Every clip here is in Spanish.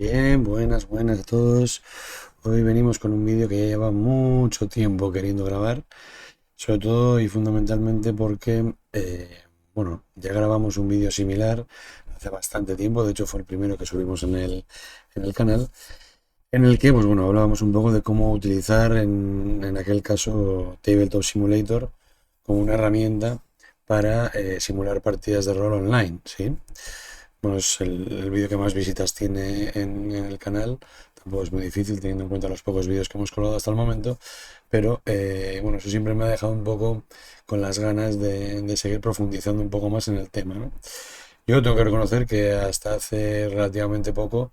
Bien, buenas a todos. Hoy venimos con un vídeo que ya lleva mucho tiempo queriendo grabar, sobre todo y fundamentalmente porque, bueno, ya grabamos un vídeo similar hace bastante tiempo, de hecho fue el primero que subimos en el canal, en el que, pues bueno, hablábamos un poco de cómo utilizar en aquel caso Tabletop Simulator como una herramienta para simular partidas de rol online, ¿sí? Bueno, es el vídeo que más visitas tiene en el canal. Tampoco es muy difícil teniendo en cuenta los pocos vídeos que hemos colgado hasta el momento. Pero bueno, eso siempre me ha dejado un poco con las ganas de seguir profundizando un poco más en el tema, ¿no? Yo tengo que reconocer que hasta hace relativamente poco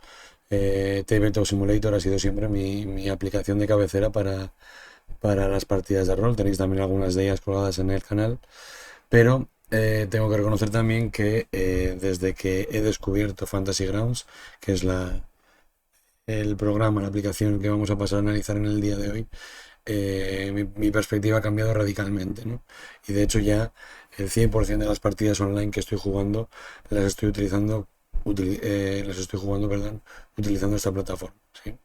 Tabletop Simulator ha sido siempre mi aplicación de cabecera para las partidas de rol. Tenéis también algunas de ellas colgadas en el canal. Pero tengo que reconocer también que desde que he descubierto Fantasy Grounds, que es el programa, la aplicación que vamos a pasar a analizar en el día de hoy, mi perspectiva ha cambiado radicalmente, ¿no? Y de hecho ya el 100% de las partidas online que estoy jugando las estoy utilizando, las estoy jugando, perdón, utilizando esta plataforma, ¿sí?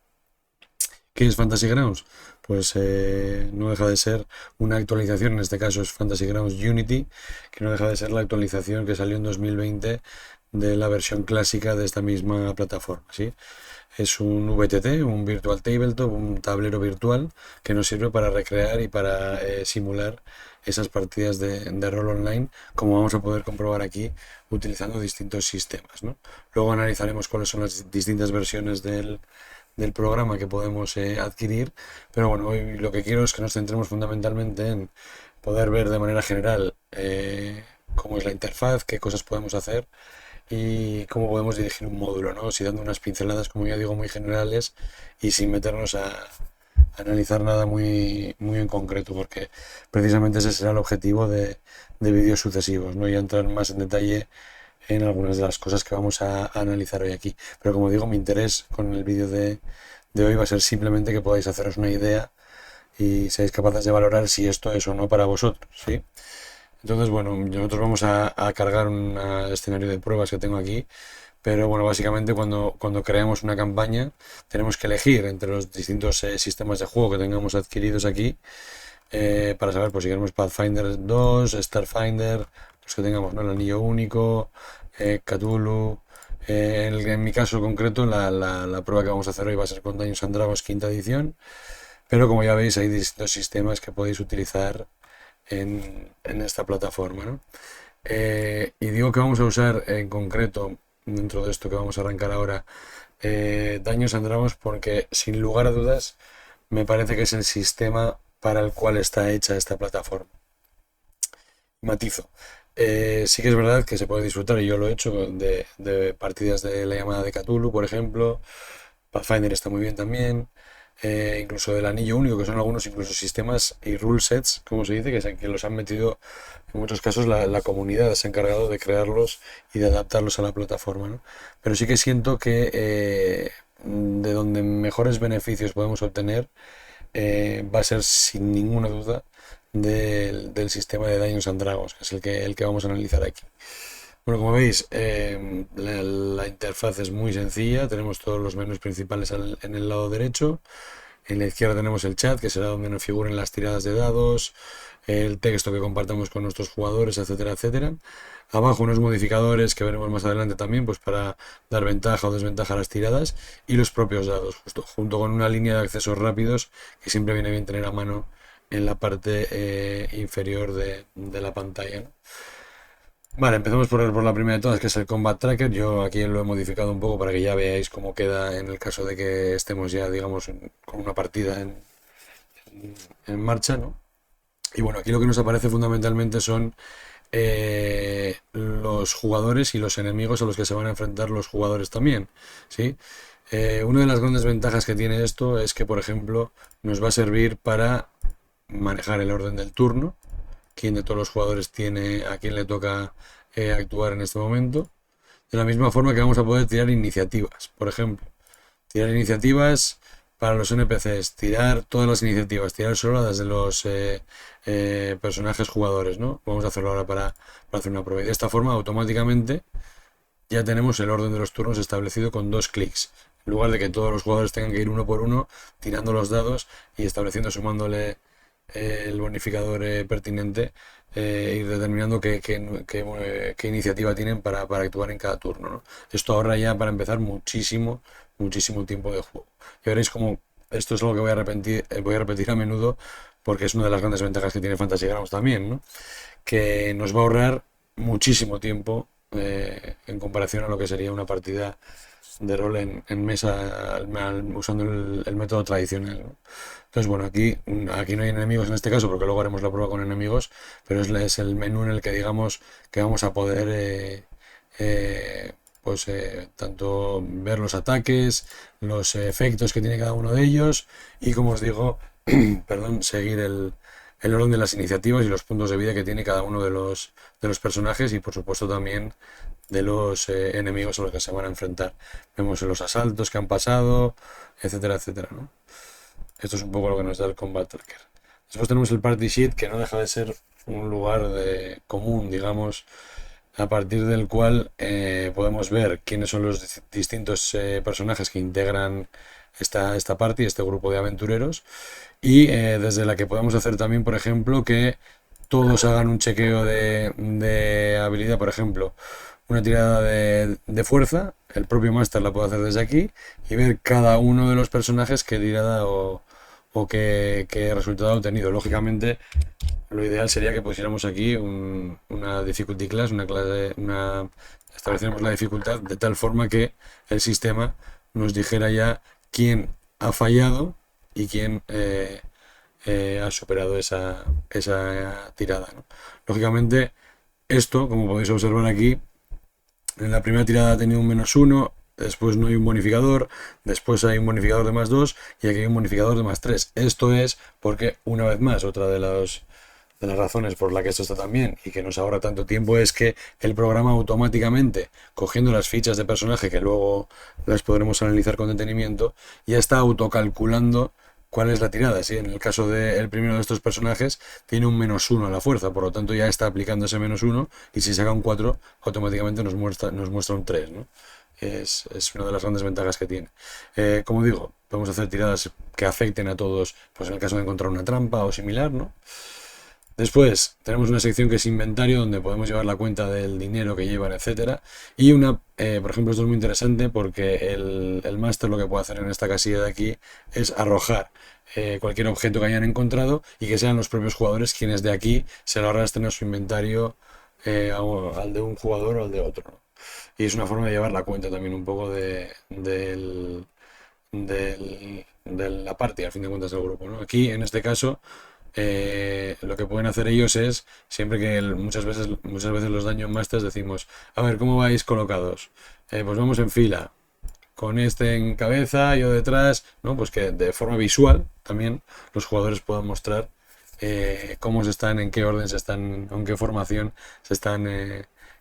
¿Qué es Fantasy Grounds? Pues no deja de ser una actualización, en este caso es Fantasy Grounds Unity, que no deja de ser la actualización que salió en 2020 de la versión clásica de esta misma plataforma, ¿sí? Es un VTT, un Virtual Tabletop, un tablero virtual que nos sirve para recrear y para simular esas partidas de rol online, como vamos a poder comprobar aquí utilizando distintos sistemas, ¿no? Luego analizaremos cuáles son las distintas versiones del programa que podemos adquirir, pero bueno, hoy lo que quiero es que nos centremos fundamentalmente en poder ver de manera general cómo es la interfaz, qué cosas podemos hacer y cómo podemos dirigir un módulo, ¿no? Si dando unas pinceladas, como ya digo, muy generales y sin meternos a analizar nada muy en concreto, porque precisamente ese será el objetivo de vídeos sucesivos, ¿no? Y entrar más en detalle en algunas de las cosas que vamos a analizar hoy aquí. Pero como digo, mi interés con el vídeo de hoy va a ser simplemente que podáis haceros una idea y seáis capaces de valorar si esto es o no para vosotros, ¿sí? Entonces, bueno, nosotros vamos a cargar un escenario de pruebas que tengo aquí, pero bueno, básicamente cuando creamos una campaña tenemos que elegir entre los distintos sistemas de juego que tengamos adquiridos aquí para saber pues, si queremos Pathfinder 2, Starfinder, los que tengamos, ¿no? El anillo único, Cthulhu. En mi caso concreto, la prueba que vamos a hacer hoy va a ser con Dungeons and Dragons quinta edición, pero como ya veis hay distintos sistemas que podéis utilizar en esta plataforma, ¿no? Y digo que vamos a usar en concreto, dentro de esto que vamos a arrancar ahora, Dungeons and Dragons porque sin lugar a dudas me parece que es el sistema para el cual está hecha esta plataforma. Matizo. Sí que es verdad que se puede disfrutar, y yo lo he hecho, de partidas de la llamada de Cthulhu, por ejemplo. Pathfinder está muy bien también. Incluso del anillo único, que son algunos incluso sistemas y rule sets, como se dice, que los han metido, en muchos casos la comunidad se ha encargado de crearlos y de adaptarlos a la plataforma, ¿no? Pero sí que siento que de donde mejores beneficios podemos obtener va a ser sin ninguna duda del sistema de Dungeons and Dragons, que es el que vamos a analizar aquí. Bueno, como veis, la interfaz es muy sencilla. Tenemos todos los menús principales en el lado derecho. En la izquierda tenemos el chat, que será donde nos figuren las tiradas de dados, el texto que compartamos con nuestros jugadores, etcétera, etcétera. Abajo unos modificadores que veremos más adelante también, pues para dar ventaja o desventaja a las tiradas, y los propios dados, justo junto con una línea de accesos rápidos que siempre viene bien tener a mano en la parte inferior de la pantalla, ¿no? Vale, empecemos por la primera de todas, que es el Combat Tracker. Yo aquí lo he modificado un poco para que ya veáis cómo queda en el caso de que estemos ya, digamos, con una partida en marcha, ¿no? Y bueno, aquí lo que nos aparece fundamentalmente son los jugadores y los enemigos a los que se van a enfrentar los jugadores también, ¿sí? Una de las grandes ventajas que tiene esto es que, por ejemplo, nos va a servir para manejar el orden del turno, quién de todos los jugadores tiene, a quién le toca actuar en este momento. De la misma forma que vamos a poder tirar iniciativas, por ejemplo. Tirar iniciativas para los NPCs, tirar todas las iniciativas, tirar solo las de los personajes jugadores, ¿no? Vamos a hacerlo ahora para hacer una prueba. Y de esta forma, automáticamente, ya tenemos el orden de los turnos establecido con dos clics. en lugar de que todos los jugadores tengan que ir uno por uno, tirando los dados y estableciendo, sumándole el bonificador pertinente, ir determinando qué iniciativa tienen para actuar en cada turno, ¿no? Esto ahorra ya para empezar muchísimo tiempo de juego. Y veréis como esto es algo que voy a repetir a menudo porque es una de las grandes ventajas que tiene Fantasy Grounds también, ¿no? Que nos va a ahorrar muchísimo tiempo en comparación a lo que sería una partida de rol en mesa usando el método tradicional, ¿no? Entonces, bueno, aquí no hay enemigos en este caso porque luego haremos la prueba con enemigos, pero es el menú en el que digamos que vamos a poder tanto ver los ataques, los efectos que tiene cada uno de ellos y, como os digo, perdón, seguir el orden de las iniciativas y los puntos de vida que tiene cada uno de los personajes y, por supuesto, también de los enemigos a los que se van a enfrentar. Vemos los asaltos que han pasado, etcétera, etcétera, ¿no? Esto es un poco lo que nos da el Combat Tracker. Después tenemos el Party Sheet, que no deja de ser un lugar común, digamos, a partir del cual podemos ver quiénes son los distintos personajes que integran esta party, este grupo de aventureros, y desde la que podemos hacer también, por ejemplo, que todos hagan un chequeo de habilidad, por ejemplo, una tirada de fuerza, el propio máster la puede hacer desde aquí y ver cada uno de los personajes qué tirada o qué resultado ha obtenido. Lógicamente, lo ideal sería que pusiéramos aquí una difficulty class, estableciéramos la dificultad de tal forma que el sistema nos dijera ya quién ha fallado y quién ha superado esa tirada, ¿no? Lógicamente, esto, como podéis observar aquí, en la primera tirada ha tenido un -1, después no hay un bonificador, después hay un bonificador de +2 y aquí hay un bonificador de +3. Esto es porque, una vez más, otra de las razones por la que esto está tan bien y que nos ahorra tanto tiempo es que el programa automáticamente, cogiendo las fichas de personaje que luego las podremos analizar con detenimiento, ya está autocalculando cuál es la tirada. ¿Sí? En el caso del primero de estos personajes tiene un -1 a la fuerza, por lo tanto ya está aplicando ese -1 y si saca un 4 automáticamente nos muestra un 3, ¿no? Es una de las grandes ventajas que tiene. Como digo, podemos hacer tiradas que afecten a todos, pues en el caso de encontrar una trampa o similar, ¿no? Después tenemos una sección que es inventario, donde podemos llevar la cuenta del dinero que llevan, etcétera. Y por ejemplo, esto es muy interesante porque el máster lo que puede hacer en esta casilla de aquí es arrojar cualquier objeto que hayan encontrado y que sean los propios jugadores quienes de aquí se lo arrastren a su inventario, al de un jugador o al de otro, ¿no? Y es una forma de llevar la cuenta también un poco de la party, al fin de cuentas, del grupo, ¿no? Aquí, en este caso, lo que pueden hacer ellos es, siempre que muchas veces los Dungeon Masters decimos, a ver, ¿cómo vais colocados? Pues vamos en fila, con este en cabeza, yo detrás, ¿no? Pues que de forma visual también los jugadores puedan mostrar cómo se están, en qué orden se están, en qué formación se están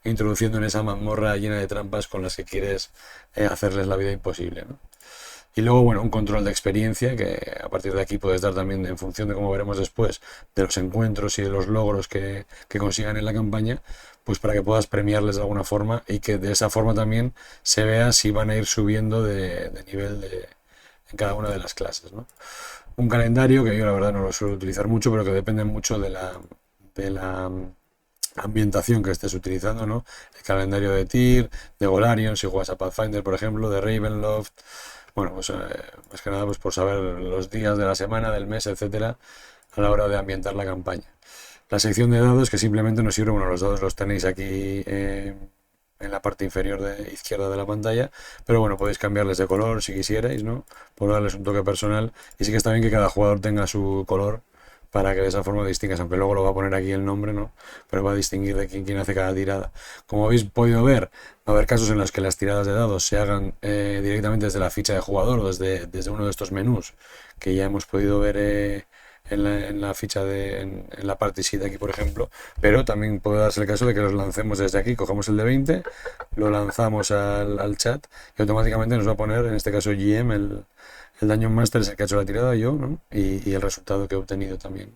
introduciendo en esa mazmorra llena de trampas con las que quieres hacerles la vida imposible, ¿no? Y luego, bueno, un control de experiencia que a partir de aquí puedes dar también en función de, como veremos después, de los encuentros y de los logros que consigan en la campaña, pues para que puedas premiarles de alguna forma y que de esa forma también se vea si van a ir subiendo de nivel en cada una de las clases, ¿no? Un calendario que yo la verdad no lo suelo utilizar mucho, pero que depende mucho de la ambientación que estés utilizando, ¿no? El calendario de Tyr, de Golarion, si juegas a Pathfinder, por ejemplo, de Ravenloft. Bueno, pues más que nada pues por saber los días de la semana, del mes, etcétera, a la hora de ambientar la campaña. La sección de dados que simplemente nos sirve, bueno, los dados los tenéis aquí en la parte inferior izquierda de la pantalla, pero bueno, podéis cambiarles de color si quisierais, ¿no? Por darles un toque personal, y sí que está bien que cada jugador tenga su color para que de esa forma distingas, aunque luego lo va a poner aquí el nombre, ¿no? Pero va a distinguir de quién hace cada tirada. Como habéis podido ver, va a haber casos en los que las tiradas de dados se hagan directamente desde la ficha de jugador o desde uno de estos menús que ya hemos podido ver en la ficha en la party sheet aquí, por ejemplo, pero también puede darse el caso de que los lancemos desde aquí, cogemos el de 20, lo lanzamos al chat y automáticamente nos va a poner, en este caso GM, el Dungeon Master es el que ha hecho la tirada, yo, ¿no? Y el resultado que he obtenido también,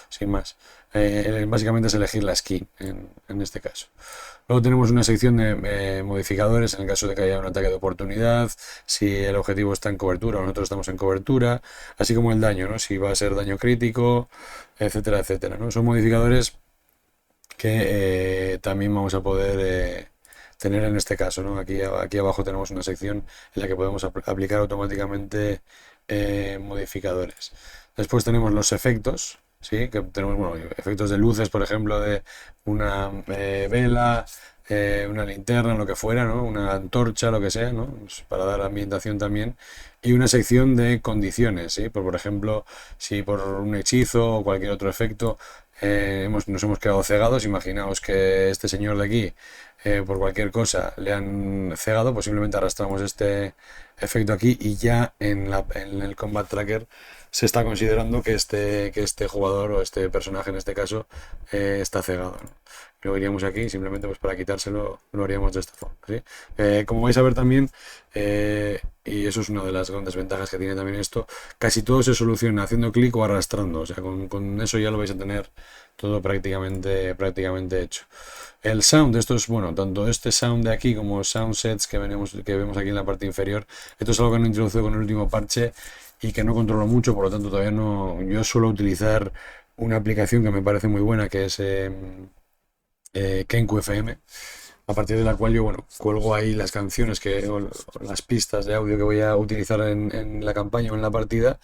sin más. básicamente es elegir la skin en este caso. Luego tenemos una sección de modificadores en el caso de que haya un ataque de oportunidad, si el objetivo está en cobertura o nosotros estamos en cobertura, así como el daño, ¿no? Si va a ser daño crítico, etcétera, etcétera, ¿no? Son modificadores que también vamos a poder tener en este caso, ¿no? Aquí abajo tenemos una sección en la que podemos aplicar automáticamente modificadores. Después tenemos los efectos, ¿sí? Que tenemos, bueno, efectos de luces, por ejemplo, de una vela, una linterna, lo que fuera, ¿no? Una antorcha, lo que sea, ¿no? Pues para dar ambientación también. Y una sección de condiciones, ¿sí? Por ejemplo, si por un hechizo o cualquier otro efecto nos hemos quedado cegados, imaginaos que este señor de aquí, por cualquier cosa, le han cegado, pues simplemente arrastramos este efecto aquí y ya en el Combat Tracker se está considerando que este jugador o este personaje en este caso está cegado, ¿no? Luego iríamos aquí, simplemente pues para quitárselo lo haríamos de esta forma, ¿sí? Como vais a ver también, y eso es una de las grandes ventajas que tiene también esto, casi todo se soluciona haciendo clic o arrastrando, o sea, con eso ya lo vais a tener todo prácticamente hecho. El sound, esto es, bueno, tanto este sound de aquí como sound sets que vemos aquí en la parte inferior, esto es algo que han introducido con el último parche y que no controlo mucho, por lo tanto todavía no, yo suelo utilizar una aplicación que me parece muy buena, que es Kenku FM, a partir de la cual yo, bueno, cuelgo ahí las canciones o las pistas de audio que voy a utilizar en la campaña o en la partida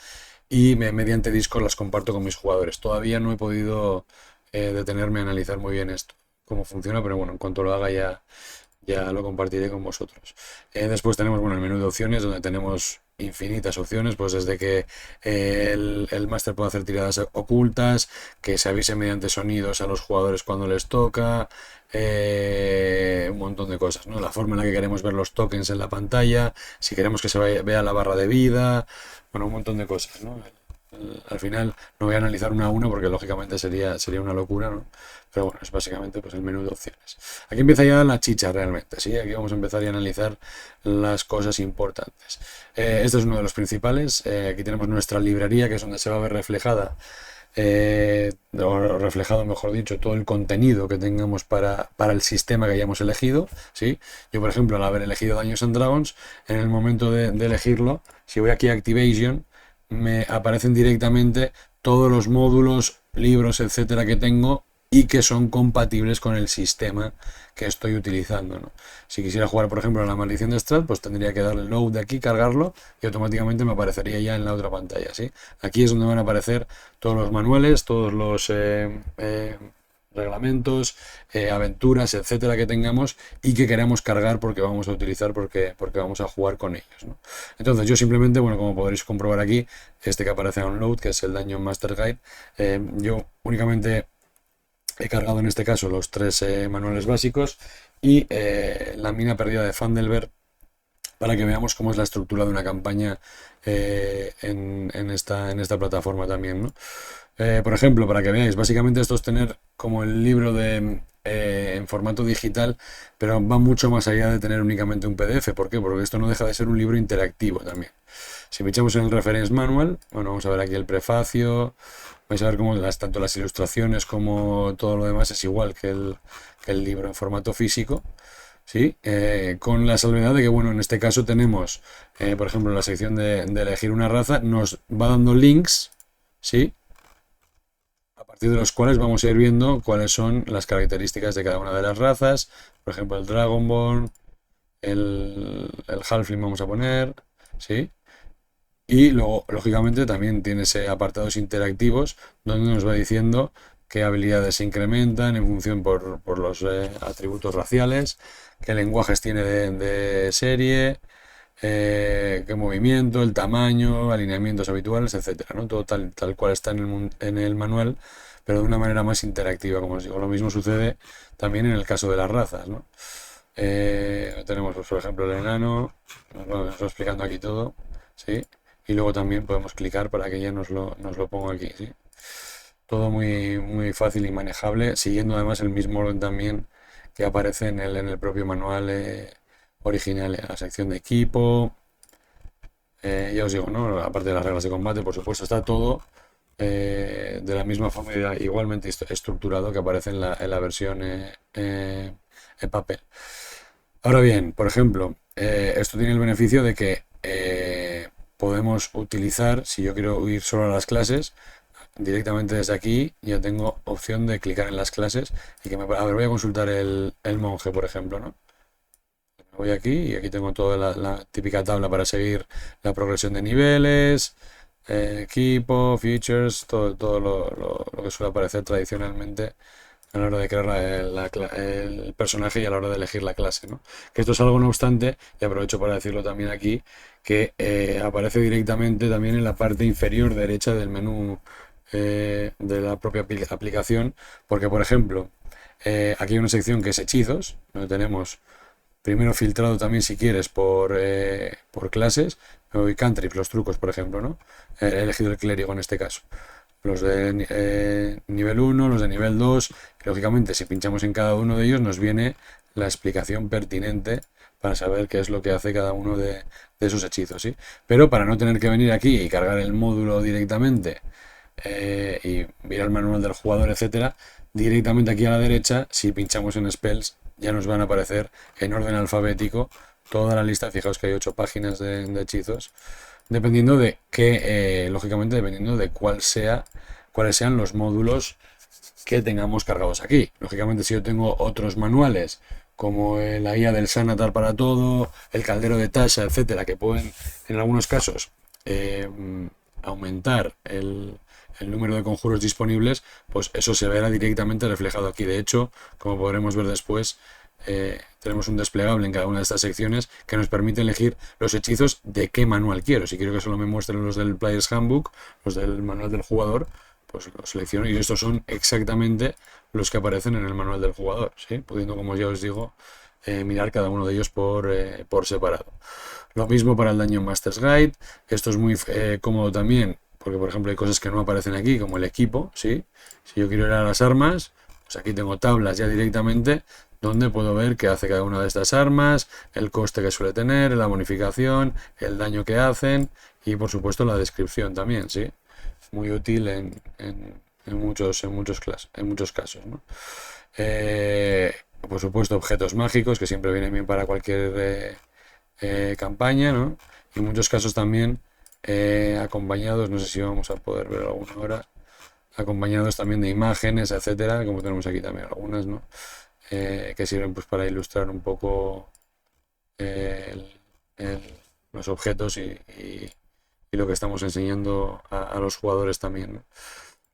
y mediante Discord las comparto con mis jugadores. Todavía no he podido detenerme a analizar muy bien esto, cómo funciona, pero bueno, en cuanto lo haga ya lo compartiré con vosotros. Después tenemos, bueno, el menú de opciones, donde tenemos infinitas opciones, pues desde que el máster puede hacer tiradas ocultas, que se avise mediante sonidos a los jugadores cuando les toca, un montón de cosas, ¿no? La forma en la que queremos ver los tokens en la pantalla, si queremos que vea la barra de vida, bueno, un montón de cosas, ¿no? Al final no voy a analizar una a una porque lógicamente sería una locura, ¿no? Pero bueno, es básicamente pues el menú de opciones. Aquí empieza ya la chicha realmente, ¿sí? Aquí vamos a empezar a analizar las cosas importantes. Este es uno de los principales. Aquí tenemos nuestra librería, que es donde se va a ver reflejada, o reflejado, mejor dicho, todo el contenido que tengamos para el sistema que hayamos elegido, ¿sí? Yo, por ejemplo, al haber elegido Dungeons and Dragons, en el momento de elegirlo, si voy aquí a Activation, me aparecen directamente todos los módulos, libros, etcétera, que tengo y que son compatibles con el sistema que estoy utilizando, ¿no? Si quisiera jugar, por ejemplo, a la maldición de Strahd, pues tendría que darle load de aquí, cargarlo y automáticamente me aparecería ya en la otra pantalla, ¿sí? Aquí es donde van a aparecer todos los manuales, todos los reglamentos, aventuras, etcétera, que tengamos y que queramos cargar porque vamos a utilizar, porque vamos a jugar con ellos, ¿no? Entonces yo simplemente, bueno, como podréis comprobar aquí, este que aparece en Download, que es el Dungeon Master Guide, yo únicamente he cargado en este caso los 3 manuales básicos y la mina perdida de Fandelver, para que veamos cómo es la estructura de una campaña en esta plataforma también, ¿no? Por ejemplo, para que veáis, básicamente esto es tener como el libro en formato digital, pero va mucho más allá de tener únicamente un PDF. ¿Por qué? Porque esto no deja de ser un libro interactivo también. Si pinchamos en el Reference Manual, bueno, vamos a ver aquí el prefacio, vais a ver cómo tanto las ilustraciones como todo lo demás es igual que el libro en formato físico, ¿sí? Con la salvedad de que, bueno, en este caso tenemos, por ejemplo, en la sección de elegir una raza, nos va dando links, ¿sí? A partir de los cuales vamos a ir viendo cuáles son las características de cada una de las razas. Por ejemplo, el Dragonborn, el Halfling vamos a poner, ¿sí? Y luego, lógicamente, también tiene apartados interactivos donde nos va diciendo qué habilidades se incrementan en función por los atributos raciales, qué lenguajes tiene de serie, qué movimiento, el tamaño, alineamientos habituales, etcétera, ¿no? Todo tal cual está en el manual, pero de una manera más interactiva, como os digo. Lo mismo sucede también en el caso de las razas, ¿no? Tenemos, pues, por ejemplo, el enano, nos va explicando aquí todo, ¿sí? Y luego también podemos clicar para que ya nos lo ponga aquí, ¿sí? Todo muy, muy fácil y manejable, siguiendo además el mismo orden también que aparece en el propio manual original, en la sección de equipo. Ya os digo, ¿no? Aparte de las reglas de combate, por supuesto, está todo de la misma forma, igualmente estructurado que aparece en la versión en papel. Ahora bien, por ejemplo, esto tiene el beneficio de que podemos utilizar, si yo quiero ir solo a las clases, directamente desde aquí ya tengo opción de clicar en las clases y que a ver, voy a consultar el monje, por ejemplo, ¿no? Voy aquí y aquí tengo toda la típica tabla para seguir la progresión de niveles, equipo, features, todo lo que suele aparecer tradicionalmente a la hora de crear el personaje y a la hora de elegir la clase, ¿no? Que esto es algo, no obstante, y aprovecho para decirlo también aquí, que aparece directamente también en la parte inferior derecha del menú de la propia aplicación, porque por ejemplo, aquí hay una sección que es hechizos, donde tenemos primero filtrado también si quieres por clases, y cantrips, los trucos, por ejemplo, ¿no? He elegido el clérigo en este caso. Los de nivel 1, los de nivel 2, y lógicamente si pinchamos en cada uno de ellos nos viene la explicación pertinente para saber qué es lo que hace cada uno de esos hechizos, ¿sí? Pero para no tener que venir aquí y cargar el módulo directamente y mirar el manual del jugador, etcétera, directamente aquí a la derecha, si pinchamos en Spells, ya nos van a aparecer en orden alfabético toda la lista. Fijaos que hay 8 páginas de hechizos, dependiendo de qué, lógicamente, dependiendo de cuáles sean los módulos que tengamos cargados aquí. Lógicamente, si yo tengo otros manuales, como la guía del Sanatar para todo, el caldero de Tasha, etcétera, que pueden, en algunos casos, aumentar el número de conjuros disponibles, pues eso se verá directamente reflejado aquí. De hecho, como podremos ver después, tenemos un desplegable en cada una de estas secciones que nos permite elegir los hechizos de qué manual quiero. Si quiero que solo me muestren los del Player's Handbook, los del manual del jugador, pues los selecciono y estos son exactamente los que aparecen en el manual del jugador, ¿sí? Pudiendo, como ya os digo, mirar cada uno de ellos por separado. Lo mismo para el Dungeon Master's Guide. Esto es muy cómodo también, porque por ejemplo hay cosas que no aparecen aquí, como el equipo, ¿sí? Si yo quiero ir a las armas, pues aquí tengo tablas ya directamente donde puedo ver qué hace cada una de estas armas, el coste que suele tener, la bonificación, el daño que hacen y por supuesto la descripción también, ¿sí? Muy útil en muchos casos, ¿no? Por supuesto, objetos mágicos, que siempre vienen bien para cualquier campaña, ¿no? Y en muchos casos también acompañados, no sé si vamos a poder ver alguna ahora, acompañados también de imágenes, etcétera, como tenemos aquí también algunas, ¿no? Que sirven pues para ilustrar un poco el- el- los objetos y lo que estamos enseñando a los jugadores también, ¿no?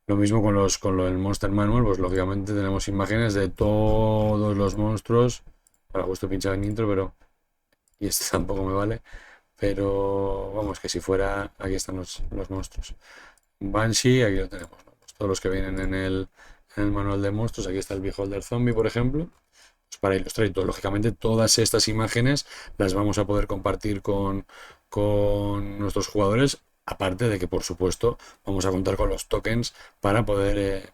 Lo mismo con lo del Monster Manual, pues lógicamente tenemos imágenes de todos los monstruos. Ahora justo he pinchado en intro, pero y este tampoco me vale. Pero vamos, que si fuera, aquí están los monstruos. Banshee, aquí lo tenemos, ¿no? Pues todos los que vienen en el manual de monstruos. Aquí está el Beholder Zombie, por ejemplo. Pues para ilustrar y todo. Lógicamente, todas estas imágenes las vamos a poder compartir con nuestros jugadores. Aparte de que, por supuesto, vamos a contar con los tokens para poder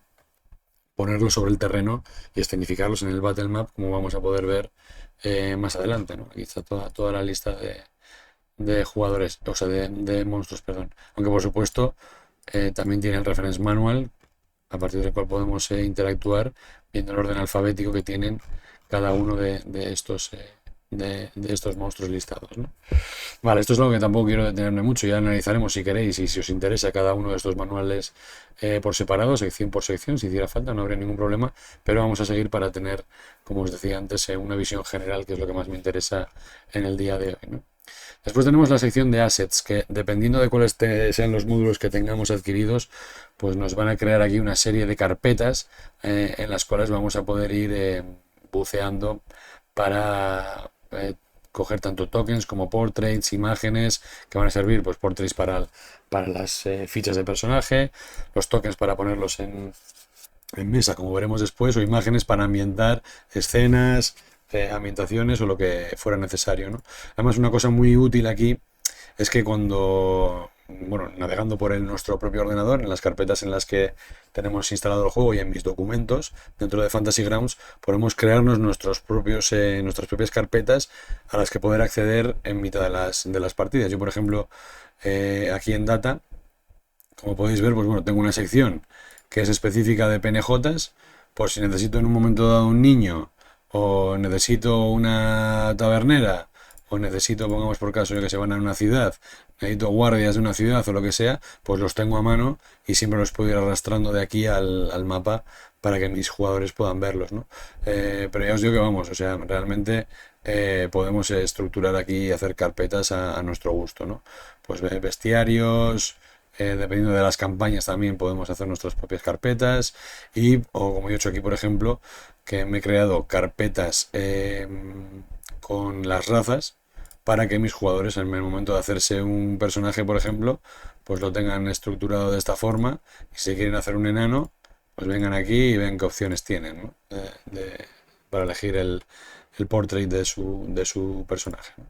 ponerlos sobre el terreno y escenificarlos en el Battle Map, como vamos a poder ver más adelante, ¿no? Aquí está toda la lista de jugadores, o sea, de monstruos, perdón. Aunque por supuesto también tiene el reference manual, a partir del cual podemos interactuar viendo el orden alfabético que tienen cada uno de estos monstruos listados, ¿no? Vale, esto es algo que tampoco quiero detenerme mucho, ya analizaremos si queréis y si os interesa cada uno de estos manuales por separado, sección por sección, si hiciera falta, no habría ningún problema, pero vamos a seguir para tener, como os decía antes, una visión general, que es lo que más me interesa en el día de hoy, ¿no? Después tenemos la sección de assets, que dependiendo de cuáles sean los módulos que tengamos adquiridos, pues nos van a crear aquí una serie de carpetas en las cuales vamos a poder ir buceando para coger tanto tokens como portraits, imágenes, que van a servir, pues portraits para las fichas de personaje, los tokens para ponerlos en mesa, como veremos después, o imágenes para ambientar escenas, ambientaciones o lo que fuera necesario, ¿no? Además, una cosa muy útil aquí es que cuando, bueno, navegando por nuestro propio ordenador, en las carpetas en las que tenemos instalado el juego y en mis documentos, dentro de Fantasy Grounds, podemos crearnos nuestras propias carpetas a las que poder acceder en mitad de las partidas. Yo, por ejemplo, aquí en Data, como podéis ver, pues bueno, tengo una sección que es específica de PNJs, por si necesito en un momento dado un niño, o necesito una tabernera, o necesito, pongamos por caso, yo que se van a una ciudad, necesito guardias de una ciudad o lo que sea, pues los tengo a mano y siempre los puedo ir arrastrando de aquí al mapa para que mis jugadores puedan verlos, ¿no? Pero ya os digo que vamos, o sea, realmente podemos estructurar aquí y hacer carpetas a nuestro gusto, ¿no? Pues bestiarios, dependiendo de las campañas también podemos hacer nuestras propias carpetas y, o como yo he hecho aquí, por ejemplo, que me he creado carpetas con las razas para que mis jugadores en el momento de hacerse un personaje, por ejemplo, pues lo tengan estructurado de esta forma y si quieren hacer un enano, pues vengan aquí y vean qué opciones tienen, ¿no? Para elegir el portrait de su personaje, ¿no?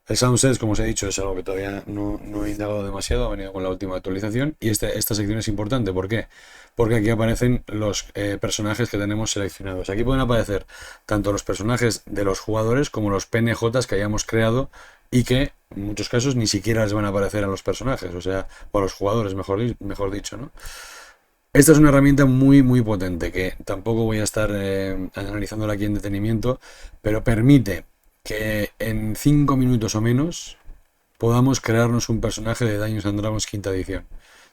El Soundsets, como os he dicho, es algo que todavía no he indagado demasiado, ha venido con la última actualización y esta sección es importante. ¿Por qué? Porque aquí aparecen los personajes que tenemos seleccionados. Aquí pueden aparecer tanto los personajes de los jugadores como los PNJs que hayamos creado y que en muchos casos ni siquiera les van a aparecer a los personajes, o sea, o a los jugadores, mejor dicho, ¿no? Esta es una herramienta muy potente que tampoco voy a estar analizándola aquí en detenimiento, pero permite que en 5 minutos o menos podamos crearnos un personaje de Dungeons and Dragons quinta edición.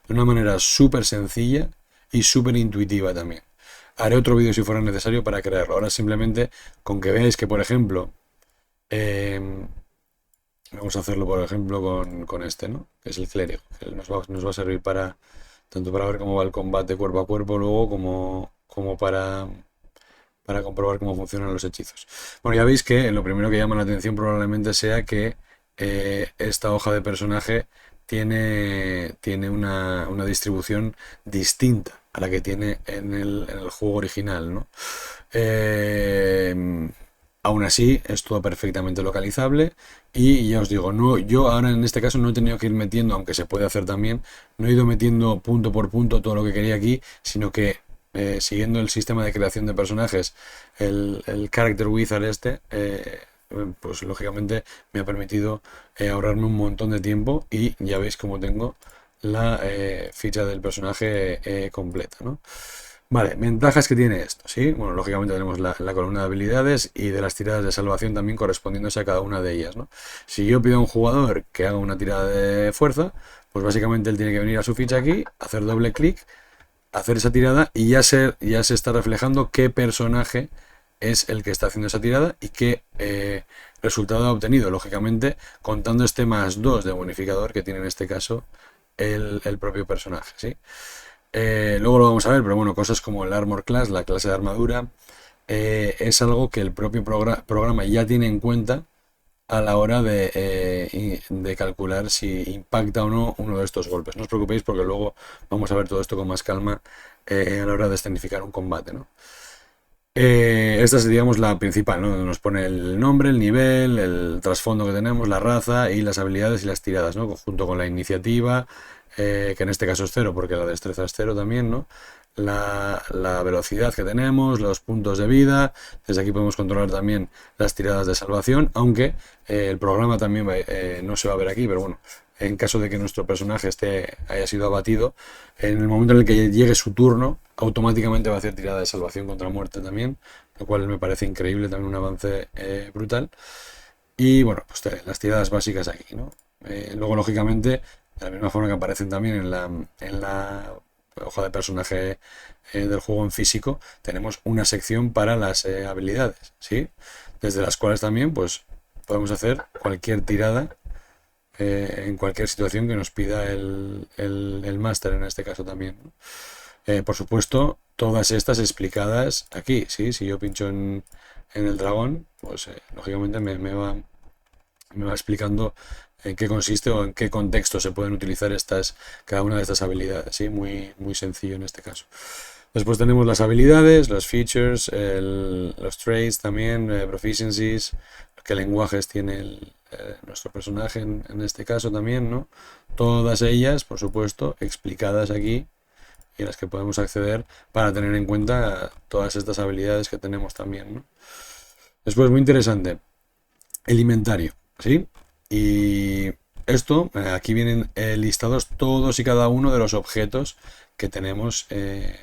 De una manera súper sencilla y súper intuitiva también. Haré otro vídeo si fuera necesario para crearlo. Ahora simplemente con que veáis que, por ejemplo, vamos a hacerlo, por ejemplo, con este, ¿no? Que es el clérigo. Que nos va a servir para tanto para ver cómo va el combate cuerpo a cuerpo luego como para comprobar cómo funcionan los hechizos. Bueno, ya veis que lo primero que llama la atención probablemente sea que esta hoja de personaje tiene una distribución distinta a la que tiene en el juego original, ¿no? Aún así, es todo perfectamente localizable y ya os digo, yo ahora en este caso no he tenido que ir metiendo, aunque se puede hacer también, no he ido metiendo punto por punto todo lo que quería aquí, sino que siguiendo el sistema de creación de personajes, el Character Wizard pues lógicamente me ha permitido ahorrarme un montón de tiempo y ya veis cómo tengo la ficha del personaje completa, ¿no? Vale, ventajas que tiene esto, ¿sí? Bueno, lógicamente tenemos la columna de habilidades y de las tiradas de salvación también correspondiéndose a cada una de ellas, ¿no? Si yo pido a un jugador que haga una tirada de fuerza, pues básicamente él tiene que venir a su ficha aquí, hacer doble clic, hacer esa tirada y ya se está reflejando qué personaje es el que está haciendo esa tirada y qué resultado ha obtenido, lógicamente contando este +2 de bonificador que tiene en este caso el propio personaje, ¿sí? Luego lo vamos a ver, pero bueno, cosas como el Armor Class, la clase de armadura, es algo que el propio programa ya tiene en cuenta a la hora de calcular si impacta o no uno de estos golpes. No os preocupéis porque luego vamos a ver todo esto con más calma a la hora de escenificar un combate, ¿no? Esta es, digamos, la principal, ¿no? Nos pone el nombre, el nivel, el trasfondo que tenemos, la raza y las habilidades y las tiradas, ¿no? Junto con la iniciativa, que en este caso es 0 porque la destreza es 0 también, ¿no? La velocidad que tenemos, los puntos de vida. Desde aquí podemos controlar también las tiradas de salvación, aunque el programa también no se va a ver aquí, pero bueno, en caso de que nuestro personaje haya sido abatido, en el momento en el que llegue su turno, automáticamente va a hacer tirada de salvación contra muerte también, lo cual me parece increíble, también un avance brutal. Y bueno, pues las tiradas básicas aquí, ¿no? Luego, lógicamente, de la misma forma que aparecen también en la hoja de personaje del juego en físico, tenemos una sección para las habilidades, ¿sí? Desde las cuales también, pues, podemos hacer cualquier tirada en cualquier situación que nos pida el máster en este caso también, ¿no? Por supuesto, todas estas explicadas aquí, ¿sí? Si yo pincho en el dragón, pues lógicamente me va explicando en qué consiste o en qué contexto se pueden utilizar cada una de estas habilidades, ¿sí? Muy sencillo en este caso. Después tenemos las habilidades, los features, los traits también, proficiencies, qué lenguajes tiene nuestro personaje en este caso también, ¿no? Todas ellas, por supuesto, explicadas aquí y en las que podemos acceder para tener en cuenta todas estas habilidades que tenemos también, ¿no? Después, muy interesante, el inventario, ¿sí? Y esto, aquí vienen listados todos y cada uno de los objetos que tenemos, que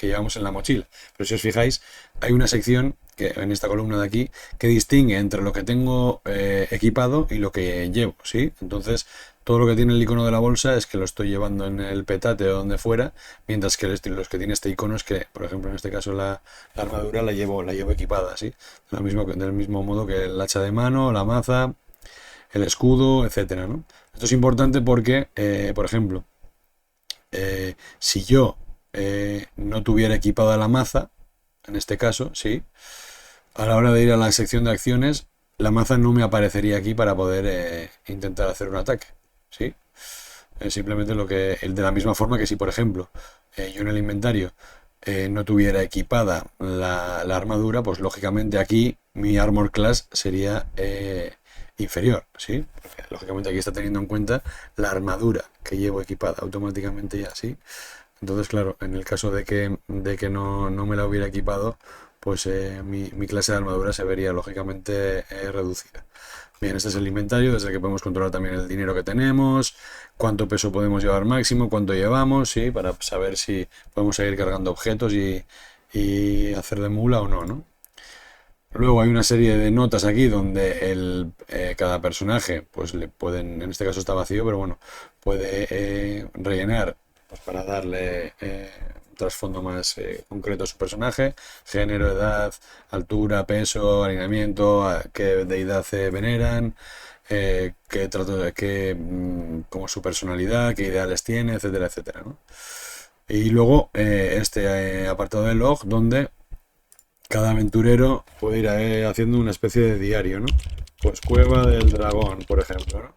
llevamos en la mochila. Pero si os fijáis, hay una sección que en esta columna de aquí que distingue entre lo que tengo equipado y lo que llevo, ¿sí? Entonces, todo lo que tiene el icono de la bolsa es que lo estoy llevando en el petate o donde fuera, mientras que los que tiene este icono es que, por ejemplo, en este caso la armadura la llevo equipada, ¿sí? Del mismo modo que el hacha de mano, la maza, el escudo, etcétera, ¿no? Esto es importante porque, por ejemplo, si yo no tuviera equipada la maza, en este caso, sí, a la hora de ir a la sección de acciones, la maza no me aparecería aquí para poder intentar hacer un ataque, ¿sí? Simplemente de la misma forma que si, por ejemplo, yo en el inventario no tuviera equipada la armadura, pues lógicamente aquí mi armor class sería inferior, ¿sí? Porque, lógicamente aquí está teniendo en cuenta la armadura que llevo equipada automáticamente ya, ¿sí? Entonces, claro, en el caso de que no me la hubiera equipado, pues mi clase de armadura se vería lógicamente reducida. Bien, este es el inventario, desde el que podemos controlar también el dinero que tenemos, cuánto peso podemos llevar máximo, cuánto llevamos, ¿sí? Para saber si podemos seguir cargando objetos y hacer de mula o no, ¿no? Luego hay una serie de notas aquí donde cada personaje, pues le pueden, en este caso está vacío, pero bueno, puede rellenar pues, para darle un trasfondo más concreto a su personaje, género, edad, altura, peso, alineamiento, qué deidad veneran, qué trato como su personalidad, qué ideales tiene, etcétera, etcétera, ¿no? Y luego este apartado de log donde cada aventurero puede ir haciendo una especie de diario, ¿no? Pues Cueva del Dragón, por ejemplo, ¿no?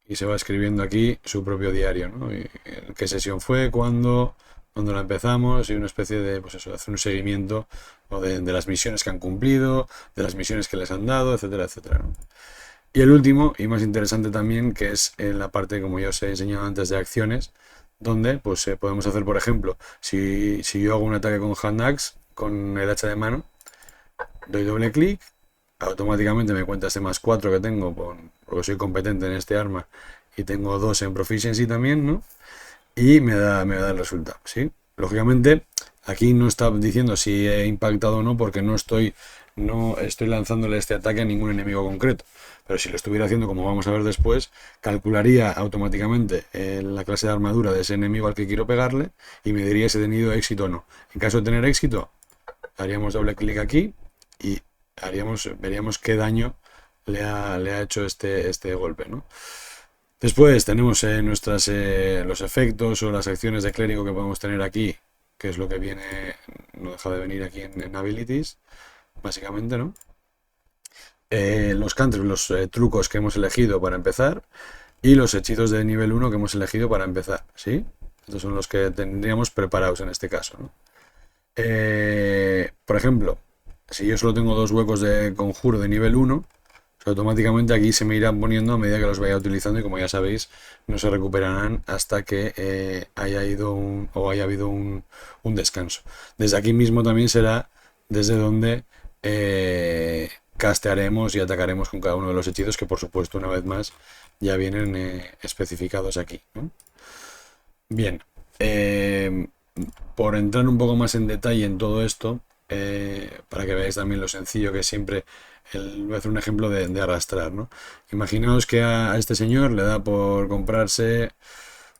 Y se va escribiendo aquí su propio diario, ¿no? Y en qué sesión fue, cuándo la empezamos y una especie de, pues eso, hacer un seguimiento ¿no? de las misiones que han cumplido, de las misiones que les han dado, etcétera, etcétera, ¿no? Y el último, y más interesante también, que es en la parte, como ya os he enseñado antes, de acciones, donde pues podemos hacer, por ejemplo, si yo hago un ataque con hand axe, con el hacha de mano, doy doble clic, automáticamente me cuenta este más 4 que tengo, porque soy competente en este arma, y tengo 2 en proficiency también, ¿no? Y me da el resultado, ¿sí? Lógicamente, aquí no está diciendo si he impactado o no, porque no estoy lanzándole este ataque a ningún enemigo concreto. Pero si lo estuviera haciendo, como vamos a ver después, calcularía automáticamente la clase de armadura de ese enemigo al que quiero pegarle y me diría si he tenido éxito o no. En caso de tener éxito, haríamos doble clic aquí y veríamos qué daño le ha hecho este golpe, ¿no? Después tenemos los efectos o las acciones de clérigo que podemos tener aquí, que es lo que viene, no deja de venir aquí en Abilities, básicamente, ¿no? Los cantrips, los trucos que hemos elegido para empezar y los hechizos de nivel 1 que hemos elegido para empezar, ¿sí? Estos son los que tendríamos preparados en este caso, ¿no? Por ejemplo, si yo solo tengo 2 huecos de conjuro de nivel 1, pues automáticamente aquí se me irán poniendo a medida que los vaya utilizando y como ya sabéis, no se recuperarán hasta que haya habido un descanso. Desde aquí mismo también será desde donde castearemos y atacaremos con cada uno de los hechizos que por supuesto una vez más ya vienen especificados aquí, ¿no? Bien, por entrar un poco más en detalle en todo esto, para que veáis también lo sencillo que es siempre, voy a hacer un ejemplo de arrastrar, ¿no? Imaginaos que a este señor le da por comprarse,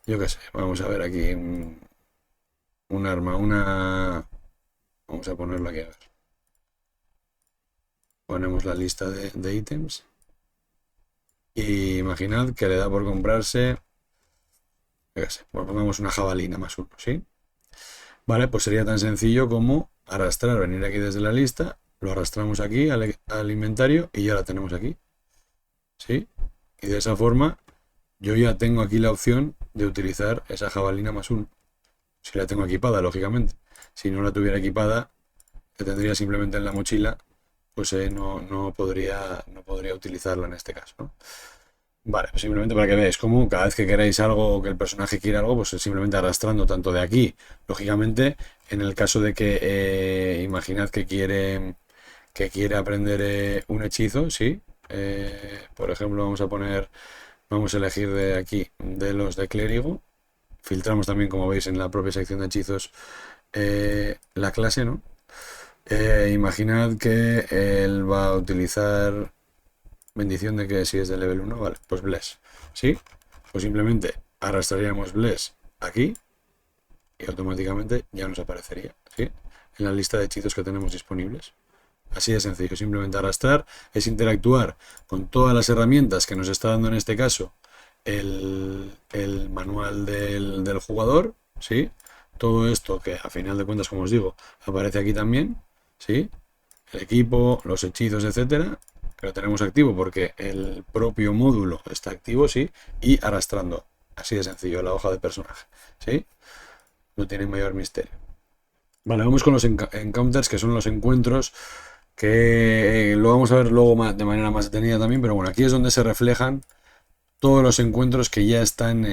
yo qué sé, vamos a ver aquí un arma, vamos a ponerlo aquí a ver. Ponemos la lista de ítems y imaginad que le da por comprarse, yo qué sé, pues pongamos una jabalina más 1, ¿sí? Vale, pues sería tan sencillo como arrastrar, venir aquí desde la lista, lo arrastramos aquí al inventario y ya la tenemos aquí, ¿sí? Y de esa forma yo ya tengo aquí la opción de utilizar esa jabalina más 1, si la tengo equipada, lógicamente. Si no la tuviera equipada, la tendría simplemente en la mochila, pues no podría utilizarla en este caso, ¿no? Vale, pues simplemente para que veáis cómo cada vez que queráis algo o que el personaje quiera algo, pues simplemente arrastrando tanto de aquí. Lógicamente, en el caso de que imaginad que quiere aprender un hechizo, ¿sí? Por ejemplo, vamos a poner vamos a elegir de aquí, de los de clérigo. Filtramos también, como veis, en la propia sección de hechizos la clase, ¿no? Imaginad que él va a utilizar bendición de que si es de level 1, vale, pues Bless, ¿sí? Pues simplemente arrastraríamos Bless aquí y automáticamente ya nos aparecería, ¿sí? En la lista de hechizos que tenemos disponibles. Así de sencillo, simplemente arrastrar es interactuar con todas las herramientas que nos está dando en este caso el manual del jugador, ¿sí? Todo esto que a final de cuentas, como os digo, aparece aquí también, ¿sí? El equipo, los hechizos, etcétera, que lo tenemos activo porque el propio módulo está activo, ¿sí? Y arrastrando, así de sencillo, la hoja de personaje, ¿sí? No tiene mayor misterio. Vale, vamos con los encounters, que son los encuentros, que lo vamos a ver luego de manera más detenida también, pero bueno, aquí es donde se reflejan todos los encuentros que ya están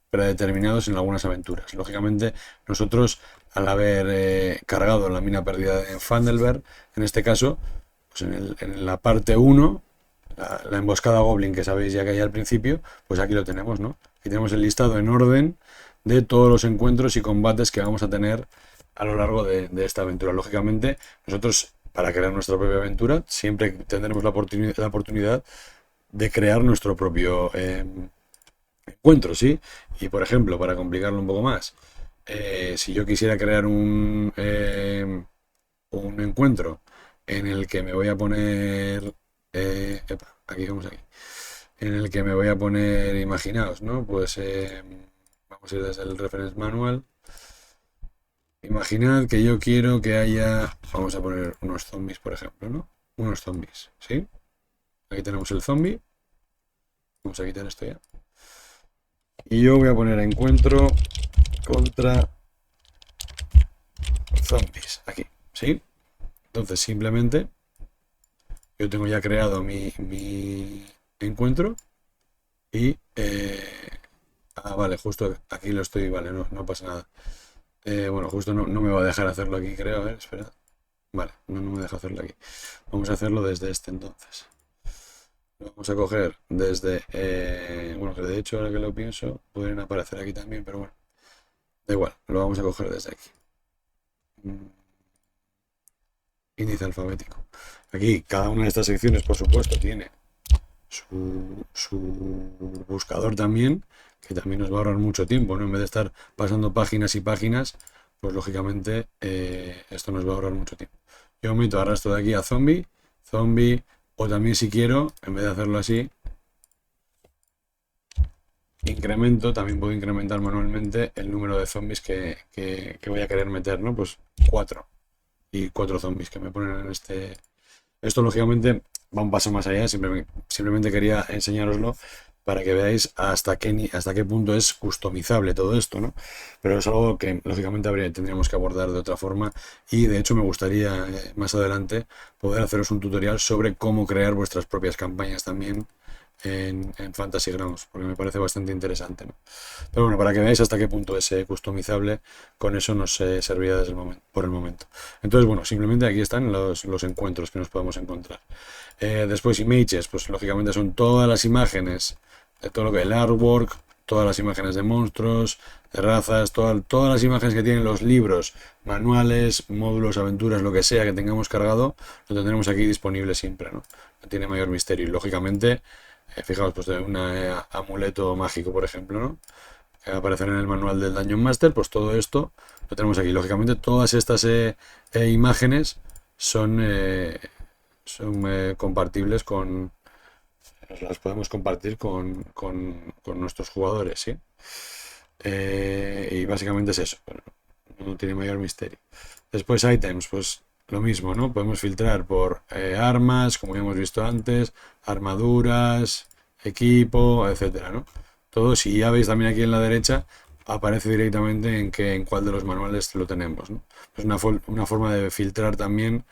predeterminados en algunas aventuras. Lógicamente, nosotros, al haber cargado la mina perdida en Fandelver, en este caso, pues en la parte 1, la emboscada Goblin, que sabéis ya que hay al principio, pues aquí lo tenemos, ¿no? Aquí tenemos el listado en orden de todos los encuentros y combates que vamos a tener a lo largo de esta aventura. Lógicamente, nosotros, para crear nuestra propia aventura, siempre tendremos la oportunidad de crear nuestro propio encuentro, ¿sí? Y por ejemplo, para complicarlo un poco más, si yo quisiera crear un encuentro en el que me voy a poner, aquí vamos aquí, en el que me voy a poner, imaginaos, ¿no? Pues vamos a ir desde el reference manual. Imaginad que yo quiero que haya, vamos a poner unos zombies, por ejemplo, ¿no? Unos zombies, ¿sí? Aquí tenemos el zombie. Vamos a quitar esto ya. Y yo voy a poner encuentro contra zombies. Aquí, ¿sí? Entonces simplemente yo tengo ya creado mi encuentro. Y... vale, justo aquí lo estoy... Vale, no pasa nada. Bueno, justo no me va a dejar hacerlo aquí, creo. A ver, espera. Vale, no me deja hacerlo aquí. Vamos a hacerlo desde este entonces. Lo vamos a coger desde... bueno, que de hecho ahora que lo pienso, pueden aparecer aquí también, pero bueno. Da igual, lo vamos a coger desde aquí. Índice alfabético. Aquí, cada una de estas secciones, por supuesto, tiene su buscador también, que también nos va a ahorrar mucho tiempo, ¿no? En vez de estar pasando páginas y páginas, pues lógicamente esto nos va a ahorrar mucho tiempo. Yo meto arrastro de aquí a zombie, o también si quiero, en vez de hacerlo así, incremento, también puedo incrementar manualmente el número de zombies que voy a querer meter, ¿no? Pues 4. Y 4 zombies que me ponen en este... Esto lógicamente va un paso más allá, simplemente quería enseñároslo para que veáis hasta qué punto es customizable todo esto, ¿no? Pero es algo que lógicamente tendríamos que abordar de otra forma y de hecho me gustaría más adelante poder haceros un tutorial sobre cómo crear vuestras propias campañas también en Fantasy Grounds, porque me parece bastante interesante, ¿no? Pero bueno, para que veáis hasta qué punto es customizable, con eso nos serviría por el momento. Entonces, bueno, simplemente aquí están los encuentros que nos podemos encontrar. Después, images, pues lógicamente son todas las imágenes de todo lo que es el artwork, todas las imágenes de monstruos, de razas, todas las imágenes que tienen los libros, manuales, módulos, aventuras, lo que sea que tengamos cargado, lo tendremos aquí disponible siempre, ¿no? No tiene mayor misterio. Y lógicamente, fijaos, pues de un amuleto mágico, por ejemplo, ¿no? Que va a aparecer en el manual del Dungeon Master, pues todo esto lo tenemos aquí. Lógicamente, todas estas imágenes son compartibles las podemos compartir con nuestros jugadores, ¿sí? Y básicamente es eso, pero no tiene mayor misterio. Después items, pues lo mismo, ¿no? Podemos filtrar por armas, como ya hemos visto antes, armaduras, equipo, etcétera, ¿no? Todo, si ya veis también aquí en la derecha, aparece directamente en cuál de los manuales lo tenemos, ¿no? Es una forma de filtrar también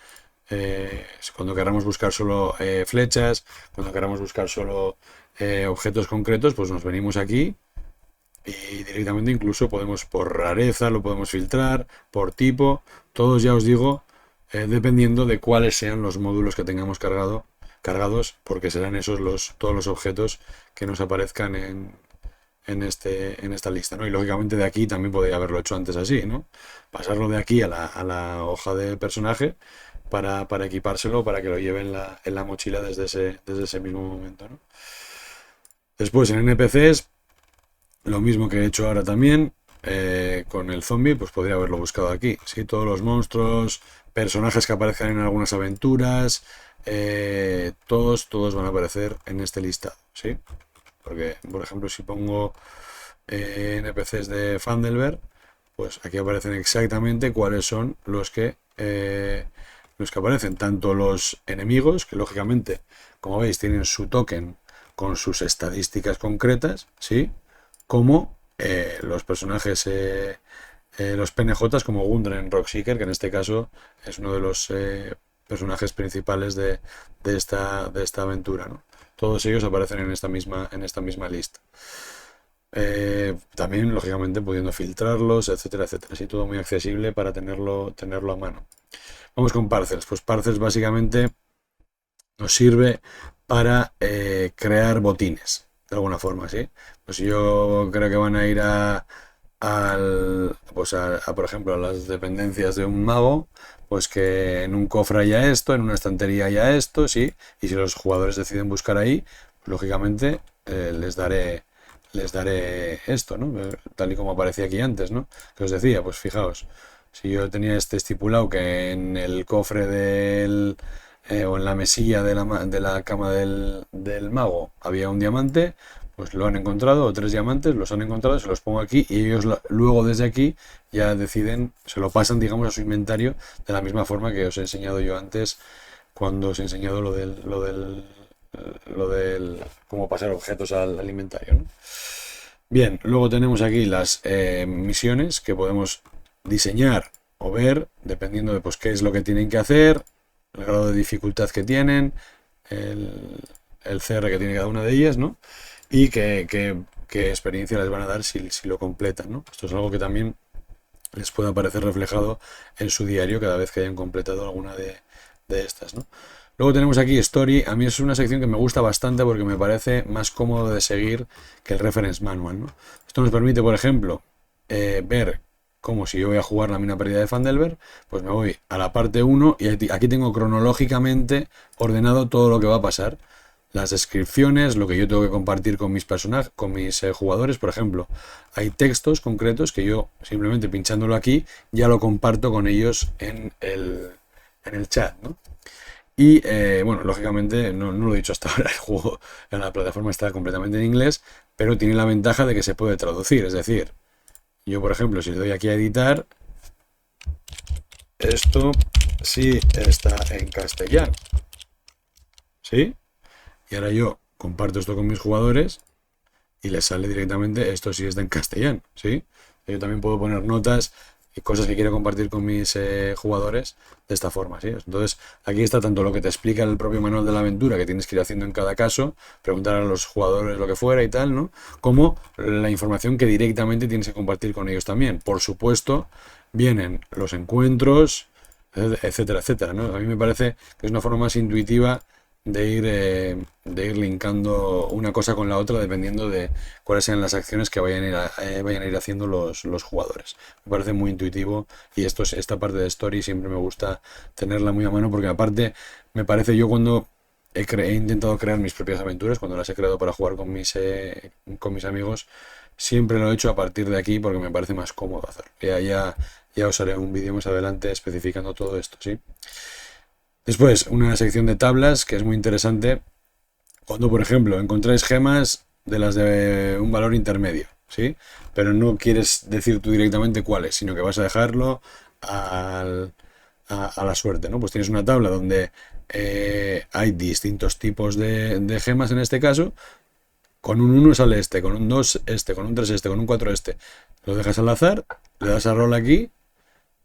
cuando queramos buscar solo flechas, cuando queramos buscar solo objetos concretos, pues nos venimos aquí y directamente incluso podemos por rareza, lo podemos filtrar, por tipo, todos ya os digo, dependiendo de cuáles sean los módulos que tengamos cargado cargados, porque serán esos todos los objetos que nos aparezcan en esta lista, ¿no? Y lógicamente de aquí también podría haberlo hecho antes así, ¿no? Pasarlo de aquí a la hoja de personaje para equipárselo, para que lo lleve en la mochila desde ese mismo momento, ¿no? Después en NPCs, lo mismo que he hecho ahora también, con el zombie, pues podría haberlo buscado aquí, ¿sí? Todos los monstruos, personajes que aparezcan en algunas aventuras, todos van a aparecer en este listado, ¿sí? Porque, por ejemplo, si pongo NPCs de Fandelver, pues aquí aparecen exactamente cuáles son los que aparecen. Tanto los enemigos, que lógicamente, como veis, tienen su token con sus estadísticas concretas, ¿sí? Como los personajes, los PNJs como Gundren Rockseeker, que en este caso es uno de los personajes principales de esta aventura, ¿no? Todos ellos aparecen en esta misma lista. También, lógicamente, pudiendo filtrarlos, etcétera, etcétera. Así todo muy accesible para tenerlo a mano. Vamos con Parcels. Pues Parcels básicamente nos sirve para crear botines, de alguna forma, ¿sí? Pues yo creo que van a ir por ejemplo, a las dependencias de un mago, pues que en un cofre haya esto, en una estantería haya esto, sí, y si los jugadores deciden buscar ahí, pues, lógicamente les daré esto, ¿no? Tal y como aparecía aquí antes, ¿no? Que os decía, pues fijaos, si yo tenía este estipulado que en el cofre o en la mesilla de la cama del mago había un diamante, pues lo han encontrado, o 3 diamantes, los han encontrado, se los pongo aquí y ellos luego desde aquí ya deciden, se lo pasan, digamos, a su inventario de la misma forma que os he enseñado yo antes cuando os he enseñado lo del cómo pasar objetos al inventario, ¿no? Bien, luego tenemos aquí las misiones que podemos diseñar o ver dependiendo de pues qué es lo que tienen que hacer, el grado de dificultad que tienen, el CR que tiene cada una de ellas, ¿no? Y qué experiencia les van a dar si lo completan, ¿no? Esto es algo que también les puede aparecer reflejado en su diario cada vez que hayan completado alguna de estas, ¿no? Luego tenemos aquí Story. A mí es una sección que me gusta bastante porque me parece más cómodo de seguir que el Reference Manual, ¿no? Esto nos permite, por ejemplo, ver cómo si yo voy a jugar la mina perdida de Fandelver, pues me voy a la parte 1 y aquí tengo cronológicamente ordenado todo lo que va a pasar. Las descripciones, lo que yo tengo que compartir con mis personajes, con mis jugadores, por ejemplo. Hay textos concretos que yo simplemente pinchándolo aquí ya lo comparto con ellos en el chat, ¿no? Y bueno, lógicamente, no lo he dicho hasta ahora, el juego en la plataforma está completamente en inglés, pero tiene la ventaja de que se puede traducir. Es decir, yo por ejemplo, si le doy aquí a editar, esto sí está en castellano, ¿sí? Y ahora yo comparto esto con mis jugadores y les sale directamente, esto sí está en castellano, ¿sí? Yo también puedo poner notas y cosas que quiero compartir con mis jugadores de esta forma, ¿sí? Entonces, aquí está tanto lo que te explica el propio manual de la aventura, que tienes que ir haciendo en cada caso, preguntar a los jugadores lo que fuera y tal, ¿no? Como la información que directamente tienes que compartir con ellos también. Por supuesto, vienen los encuentros, etcétera, etcétera, ¿no? A mí me parece que es una forma más intuitiva de ir linkando una cosa con la otra dependiendo de cuáles sean las acciones que vayan a ir haciendo los jugadores. Me parece muy intuitivo y esta parte de Story siempre me gusta tenerla muy a mano porque aparte me parece yo cuando he intentado crear mis propias aventuras, cuando las he creado para jugar con mis amigos, siempre lo he hecho a partir de aquí porque me parece más cómodo hacerlo. Ya os haré un vídeo más adelante especificando todo esto, ¿sí? Después, una sección de tablas que es muy interesante cuando, por ejemplo, encontráis gemas de las de un valor intermedio, ¿sí? Pero no quieres decir tú directamente cuáles, sino que vas a dejarlo a la suerte, ¿no? Pues tienes una tabla donde hay distintos tipos de gemas en este caso. Con un 1 sale este, con un 2 este, con un 3 este, con un 4 este. Lo dejas al azar, le das a roll aquí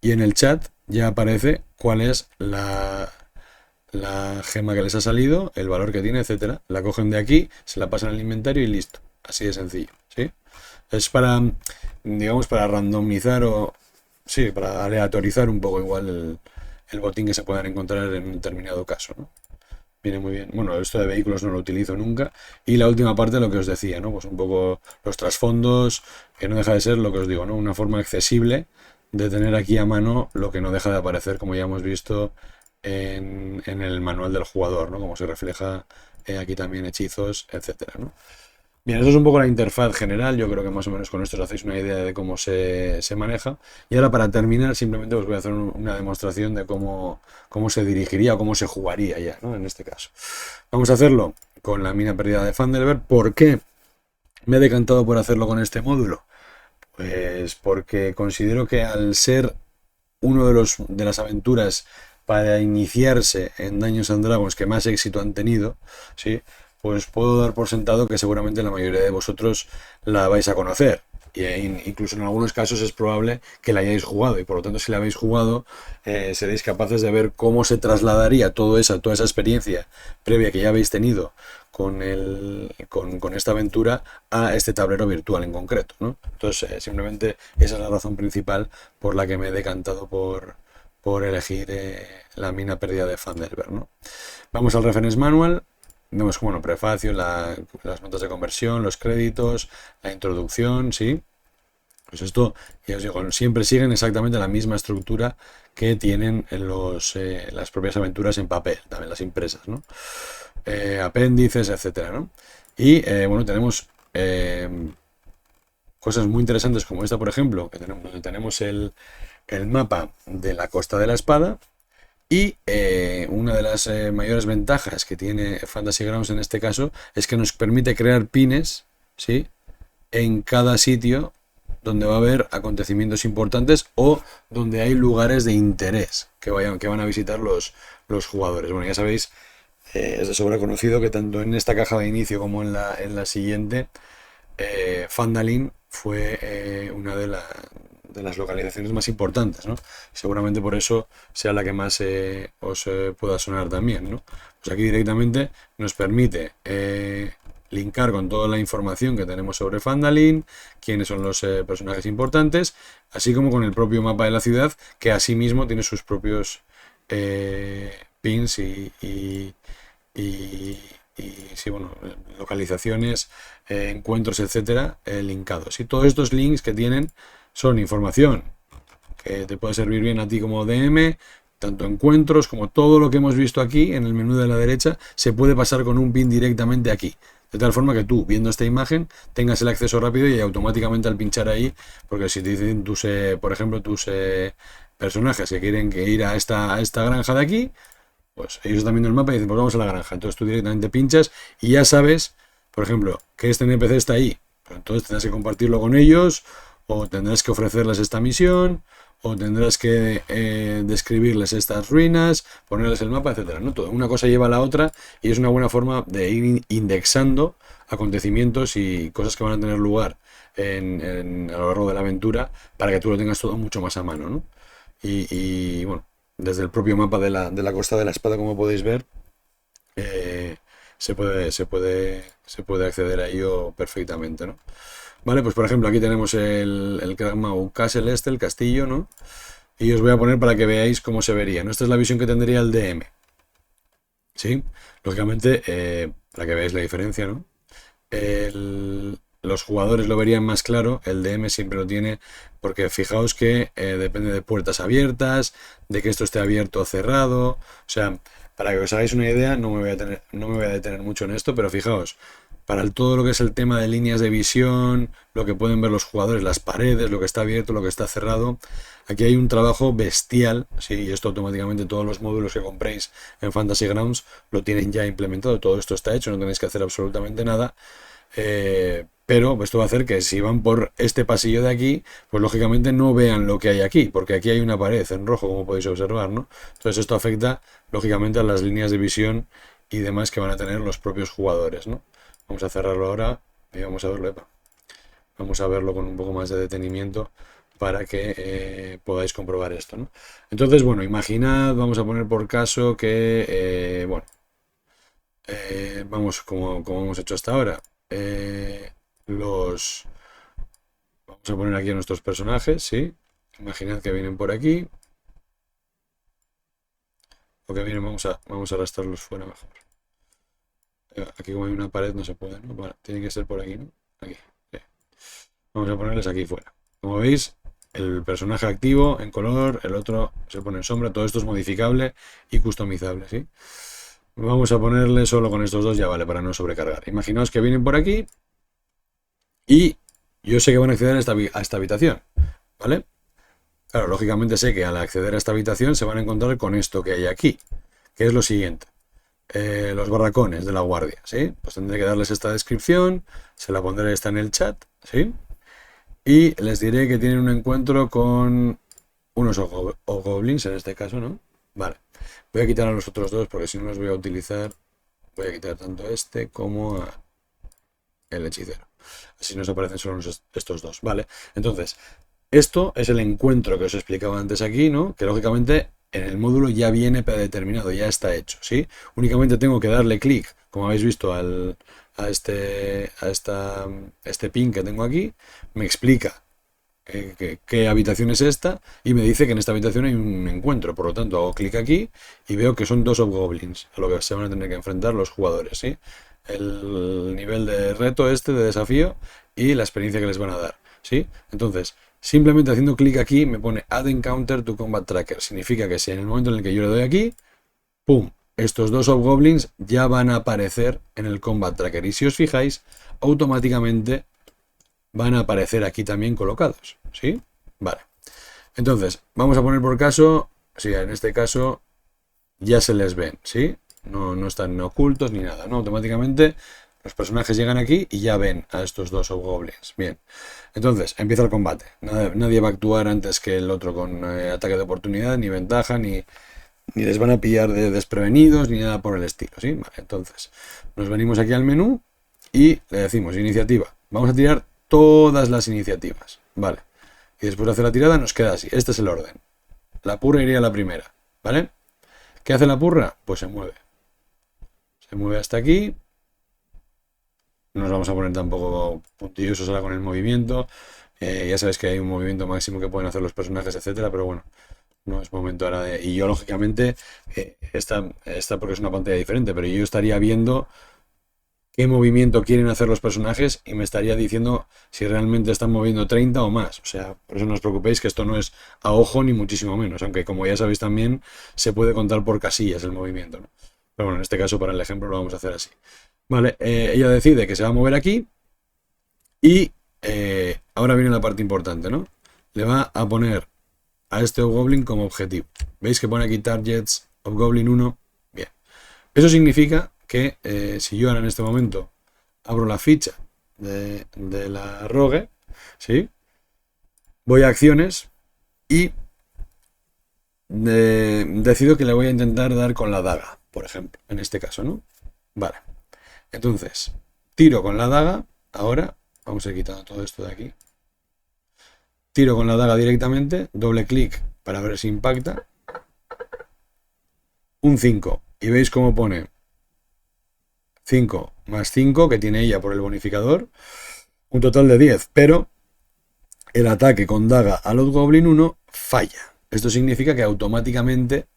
y en el chat ya aparece cuál es la gema que les ha salido, el valor que tiene, etcétera. La cogen de aquí, se la pasan al inventario y listo. Así de sencillo, ¿sí? Es para, digamos, para randomizar sí, para aleatorizar un poco igual el botín que se puedan encontrar en un determinado caso, ¿no? viene muy bien. Bueno, esto de vehículos no lo utilizo nunca. Y la última parte, lo que os decía, ¿no? Pues un poco los trasfondos, que no deja de ser lo que os digo, ¿no? Una forma accesible de tener aquí a mano lo que no deja de aparecer, como ya hemos visto en el manual del jugador, ¿no? Como se refleja aquí también hechizos, etcétera, ¿no? Bien, eso es un poco la interfaz general. Yo creo que más o menos con esto os hacéis una idea de cómo se maneja. Y ahora para terminar, simplemente os voy a hacer una demostración de cómo se dirigiría o cómo se jugaría ya, ¿no? En este caso. Vamos a hacerlo con la mina perdida de Fandelver. ¿Por qué me he decantado por hacerlo con este módulo? Pues porque considero que al ser uno de las aventuras para iniciarse en Dungeons and Dragons que más éxito han tenido, ¿sí? Pues puedo dar por sentado que seguramente la mayoría de vosotros la vais a conocer. Y incluso en algunos casos es probable que la hayáis jugado. Y por lo tanto, si la habéis jugado, seréis capaces de ver cómo se trasladaría toda esa experiencia previa que ya habéis tenido con esta aventura a este tablero virtual en concreto, ¿no? Entonces, simplemente esa es la razón principal por la que me he decantado por elegir la mina perdida de Fandelver, ¿no? Vamos al Reference Manual. Vemos, bueno, prefacio, las notas de conversión, los créditos, la introducción, ¿sí? Pues esto, ya os digo, siempre siguen exactamente la misma estructura que tienen en las propias aventuras en papel, también las impresas, ¿no? Apéndices, etcétera, ¿no? Y, bueno, tenemos cosas muy interesantes como esta, por ejemplo, donde tenemos el mapa de la Costa de la Espada. Y una de las mayores ventajas que tiene Fantasy Grounds en este caso es que nos permite crear pines, ¿sí? En cada sitio donde va a haber acontecimientos importantes o donde hay lugares de interés que van a visitar los jugadores. Bueno, ya sabéis, es de sobra conocido que tanto en esta caja de inicio como en la siguiente, Phandalin fue una de las localizaciones más importantes, ¿no? Seguramente por eso sea la que más os pueda sonar también, ¿no? Pues aquí directamente nos permite linkar con toda la información que tenemos sobre Phandalin, quiénes son los personajes importantes, así como con el propio mapa de la ciudad, que asimismo tiene sus propios pins sí, bueno, localizaciones, encuentros, etcétera, linkados. Y todos estos links que tienen son información que te puede servir bien a ti como DM, tanto encuentros como todo lo que hemos visto aquí en el menú de la derecha, se puede pasar con un pin directamente aquí. De tal forma que tú, viendo esta imagen, tengas el acceso rápido y automáticamente al pinchar ahí, porque si te dicen por ejemplo, tus personajes que quieren ir a esta granja de aquí, pues ellos están viendo el mapa y dicen, pues vamos a la granja. Entonces tú directamente pinchas y ya sabes, por ejemplo, que este NPC está ahí. Pues entonces tendrás que compartirlo con ellos, o tendrás que ofrecerles esta misión, o tendrás que describirles estas ruinas, ponerles el mapa, etcétera, ¿no? Todo, una cosa lleva a la otra y es una buena forma de ir indexando acontecimientos y cosas que van a tener lugar a lo largo de la aventura para que tú lo tengas todo mucho más a mano, ¿no? Bueno, desde el propio mapa de la Costa de la Espada, como podéis ver, se puede acceder a ello perfectamente, ¿no? Vale, pues por ejemplo aquí tenemos el Cragmaw Castle el castillo, ¿no? Y os voy a poner para que veáis cómo se vería, ¿no? Esta es la visión que tendría el DM, ¿sí? Lógicamente, para que veáis la diferencia, ¿no? Los jugadores lo verían más claro, el DM siempre lo tiene, porque fijaos que depende de puertas abiertas, de que esto esté abierto o cerrado, o sea, para que os hagáis una idea, no me voy a detener mucho en esto, pero fijaos, para todo lo que es el tema de líneas de visión, lo que pueden ver los jugadores, las paredes, lo que está abierto, lo que está cerrado, aquí hay un trabajo bestial, ¿sí? Y esto automáticamente todos los módulos que compréis en Fantasy Grounds lo tienen ya implementado, todo esto está hecho, no tenéis que hacer absolutamente nada. Pero esto va a hacer que si van por este pasillo de aquí, pues lógicamente no vean lo que hay aquí, porque aquí hay una pared en rojo, como podéis observar, ¿no? Entonces esto afecta lógicamente a las líneas de visión y demás que van a tener los propios jugadores, ¿no? Vamos a cerrarlo ahora y vamos a verlo, vamos a verlo con un poco más de detenimiento para que podáis comprobar esto, ¿no? Entonces, bueno, imaginad, vamos a poner por caso que, bueno, vamos como hemos hecho hasta ahora. Vamos a poner aquí a nuestros personajes, ¿sí? Imaginad que vienen por aquí. O que vienen, vamos a arrastrarlos fuera mejor. Aquí como hay una pared no se puede, ¿no? Vale, tiene que ser por aquí, ¿no? Aquí. Sí. Vamos a ponerles aquí fuera. Como veis, el personaje activo en color, el otro se pone en sombra, todo esto es modificable y customizable, ¿sí? Vamos a ponerle solo con estos dos, ya vale, para no sobrecargar. Imaginaos que vienen por aquí y yo sé que van a acceder a esta habitación, ¿vale? Claro, lógicamente sé que al acceder a esta habitación se van a encontrar con esto que hay aquí, que es lo siguiente. Los barracones de la guardia, ¿sí? Pues tendré que darles esta descripción, se la pondré esta en el chat, ¿sí? Y les diré que tienen un encuentro con unos goblins, en este caso, ¿no? Vale. Voy a quitar a los otros dos porque si no los voy a utilizar. Voy a quitar tanto este como a el hechicero. Así nos aparecen solo estos dos, ¿vale? Entonces, esto es el encuentro que os explicaba antes aquí, ¿no? Que lógicamente en el módulo ya viene predeterminado, ya está hecho, ¿sí? Únicamente tengo que darle clic, como habéis visto, a este pin que tengo aquí, me explica qué habitación es esta y me dice que en esta habitación hay un encuentro. Por lo tanto, hago clic aquí y veo que son dos hobgoblins a lo que se van a tener que enfrentar los jugadores, ¿sí? El nivel de reto este, de desafío y la experiencia que les van a dar, ¿sí? Entonces, simplemente haciendo clic aquí me pone Add Encounter to Combat Tracker. Significa que si en el momento en el que yo le doy aquí, ¡pum! Estos dos hobgoblins ya van a aparecer en el Combat Tracker. Y si os fijáis, automáticamente van a aparecer aquí también colocados, ¿sí? Vale. Entonces, vamos a poner por caso, sí, en este caso ya se les ven, ¿sí? No están ocultos ni nada, ¿no? Automáticamente los personajes llegan aquí y ya ven a estos dos hobgoblins. Bien. Entonces, empieza el combate. Nadie va a actuar antes que el otro con ataque de oportunidad, ni ventaja, ni les van a pillar de desprevenidos, ni nada por el estilo, ¿sí? Vale, entonces, nos venimos aquí al menú y le decimos iniciativa. Vamos a tirar todas las iniciativas, ¿vale? Y después de hacer la tirada nos queda así. Este es el orden. La purra iría a la primera, ¿vale? ¿Qué hace la purra? Pues se mueve. Se mueve hasta aquí. No nos vamos a poner tampoco puntillosos ahora con el movimiento. Ya sabéis que hay un movimiento máximo que pueden hacer los personajes, etcétera, pero bueno, no es momento ahora de... Y yo, lógicamente, esta porque es una pantalla diferente, pero yo estaría viendo qué movimiento quieren hacer los personajes y me estaría diciendo si realmente están moviendo 30 o más. O sea, por eso no os preocupéis que esto no es a ojo ni muchísimo menos, aunque como ya sabéis también se puede contar por casillas el movimiento, ¿no? Pero bueno, en este caso para el ejemplo lo vamos a hacer así. Vale, ella decide que se va a mover aquí y ahora viene la parte importante, ¿no? Le va a poner a este Hobgoblin como objetivo. ¿Veis que pone aquí Targets Hobgoblin 1? Bien. Eso significa que si yo ahora en este momento abro la ficha de la Rogue, ¿sí? Voy a acciones y decido que le voy a intentar dar con la daga, por ejemplo, en este caso, ¿no? Vale. Entonces, tiro con la daga, ahora, vamos a ir quitando todo esto de aquí. Tiro con la daga directamente, doble clic para ver si impacta. Un 5. Y veis cómo pone 5 más 5 que tiene ella por el bonificador. Un total de 10. Pero el ataque con daga al Hobgoblin 1 falla. Esto significa que automáticamente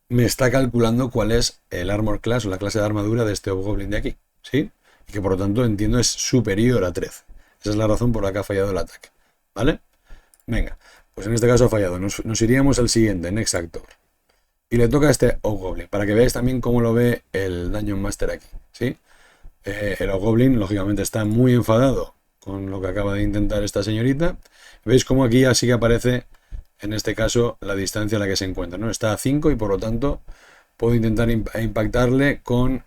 me está calculando cuál es el armor class o la clase de armadura de este Hobgoblin de aquí, ¿sí? Y que por lo tanto entiendo es superior a 13. Esa es la razón por la que ha fallado el ataque, ¿vale? Venga, pues en este caso ha fallado. Nos iríamos al siguiente, Next Actor. Y le toca a este Hobgoblin, para que veáis también cómo lo ve el Dungeon Master aquí, ¿sí? El Hobgoblin, lógicamente, está muy enfadado con lo que acaba de intentar esta señorita. Veis cómo aquí ya sí que aparece, en este caso, la distancia a la que se encuentra, ¿no? Está a 5 y por lo tanto puedo intentar impactarle con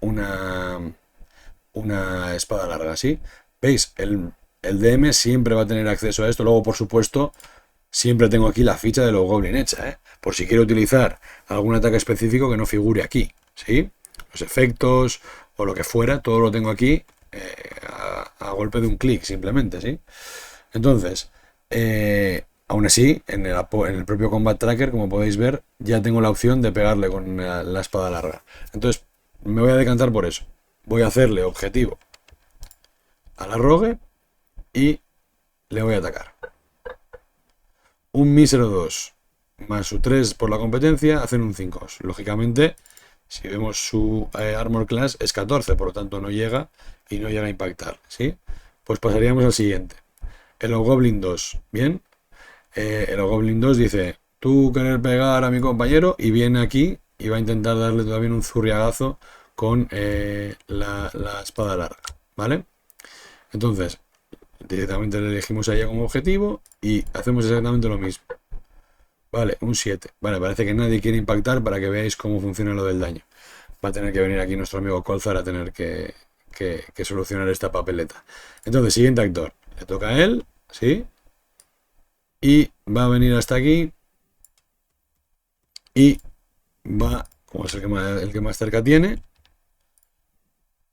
una espada larga, ¿sí? ¿Veis? El DM siempre va a tener acceso a esto. Luego, por supuesto, siempre tengo aquí la ficha del Hobgoblin hecha, ¿eh? Por si quiero utilizar algún ataque específico que no figure aquí, ¿sí? Los efectos o lo que fuera, todo lo tengo aquí a golpe de un clic, simplemente, ¿sí? Entonces, aún así, en el propio Combat Tracker, como podéis ver, ya tengo la opción de pegarle con la espada larga. Entonces, me voy a decantar por eso. Voy a hacerle objetivo a la Rogue y le voy a atacar. Un mísero 2 más su 3 por la competencia hacen un 5. Lógicamente, Si vemos su Armor Class es 14, por lo tanto no llega y no llega a impactar, ¿sí? Pues pasaríamos al siguiente. El Goblin 2, ¿bien? El Goblin 2 dice, tú querer pegar a mi compañero y viene aquí y va a intentar darle también un zurriagazo con la espada larga, ¿vale? Entonces, directamente le elegimos a ella como objetivo y hacemos exactamente lo mismo. Vale, un 7. Vale, parece que nadie quiere impactar para que veáis cómo funciona lo del daño. Va a tener que venir aquí nuestro amigo Colzar a tener que solucionar esta papeleta. Entonces, siguiente actor. Le toca a él, ¿sí? Y va a venir hasta aquí. Y va, como es el que más cerca tiene,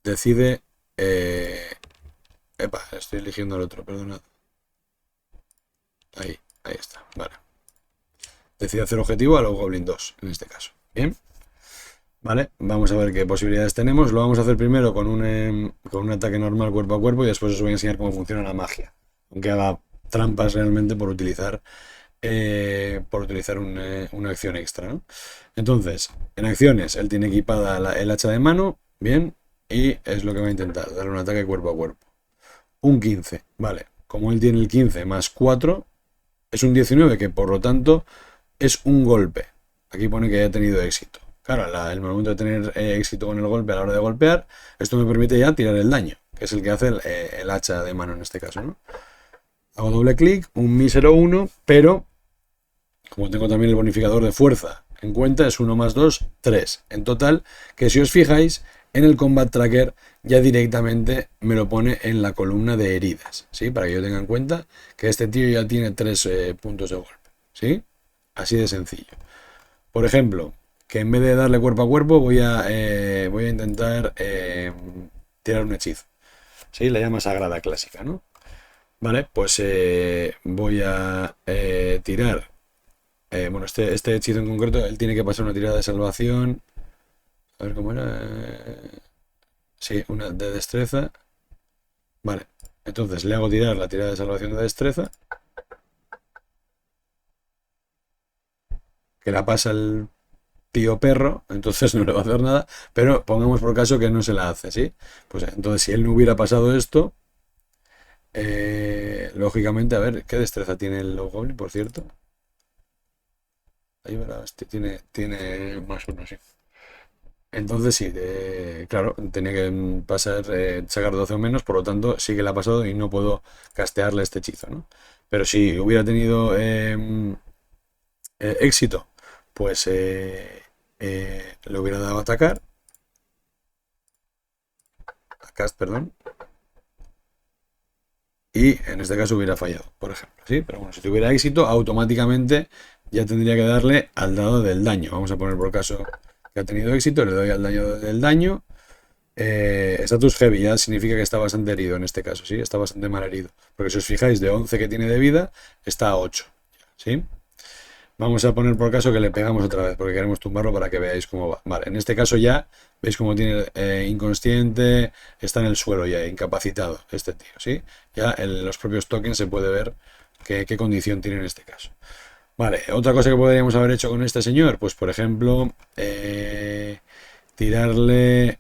decide... epa, estoy eligiendo al otro, perdonad. Ahí está, vale. Decide hacer objetivo a los Goblin 2, en este caso. Bien. Vale, vamos a ver qué posibilidades tenemos. Lo vamos a hacer primero con un ataque normal cuerpo a cuerpo y después os voy a enseñar cómo funciona la magia. Aunque haga trampas realmente por utilizar una acción extra, ¿no? Entonces, en acciones, él tiene equipada el hacha de mano, bien, y es lo que va a intentar, darle un ataque cuerpo a cuerpo. Un 15, vale. Como él tiene el 15 más 4, es un 19, que por lo tanto es un golpe. Aquí pone que haya tenido éxito. Claro, el momento de tener éxito con el golpe a la hora de golpear, esto me permite ya tirar el daño, que es el que hace el hacha de mano en este caso, ¿no? Hago doble clic, un mísero 1, pero como tengo también el bonificador de fuerza en cuenta, es 1 más 2, 3. En total, que si os fijáis, en el Combat Tracker ya directamente me lo pone en la columna de heridas, ¿sí? Para que yo tenga en cuenta que este tío ya tiene 3 puntos de golpe, ¿sí? Así de sencillo. Por ejemplo, que en vez de darle cuerpo a cuerpo voy a intentar tirar un hechizo, ¿sí? La llama sagrada clásica, ¿no? Vale, pues voy a tirar. Bueno, este hechizo en concreto, él tiene que pasar una tirada de salvación. A ver cómo era. Sí, una de destreza. Vale, entonces le hago tirar la tirada de salvación de destreza. Que la pasa el tío perro, entonces no le va a hacer nada. Pero pongamos por caso que no se la hace, ¿sí? Pues entonces, si él no hubiera pasado esto, lógicamente, a ver, ¿qué destreza tiene el Goblin, por cierto? Ahí verás, tiene más uno, sí. Entonces sí, claro, tenía que pasar, sacar 12 o menos, por lo tanto sí que la ha pasado y no puedo castearle este hechizo, ¿no? Pero si hubiera tenido éxito, pues le hubiera dado a atacar, a cast, perdón, y en este caso hubiera fallado, por ejemplo, ¿sí? Pero bueno, si tuviera éxito, automáticamente ya tendría que darle al dado del daño. Vamos a poner por caso que ha tenido éxito, le doy al daño del daño. Status heavy ya significa que está bastante herido en este caso, ¿sí? Está bastante mal herido. Porque si os fijáis, de 11 que tiene de vida, está a 8, ¿sí? Vamos a poner por caso que le pegamos otra vez, porque queremos tumbarlo para que veáis cómo va. Vale, en este caso ya, veis cómo tiene inconsciente, está en el suelo ya, incapacitado este tío, ¿sí? Ya en los propios tokens se puede ver qué condición tiene en este caso. Vale, otra cosa que podríamos haber hecho con este señor, pues por ejemplo, tirarle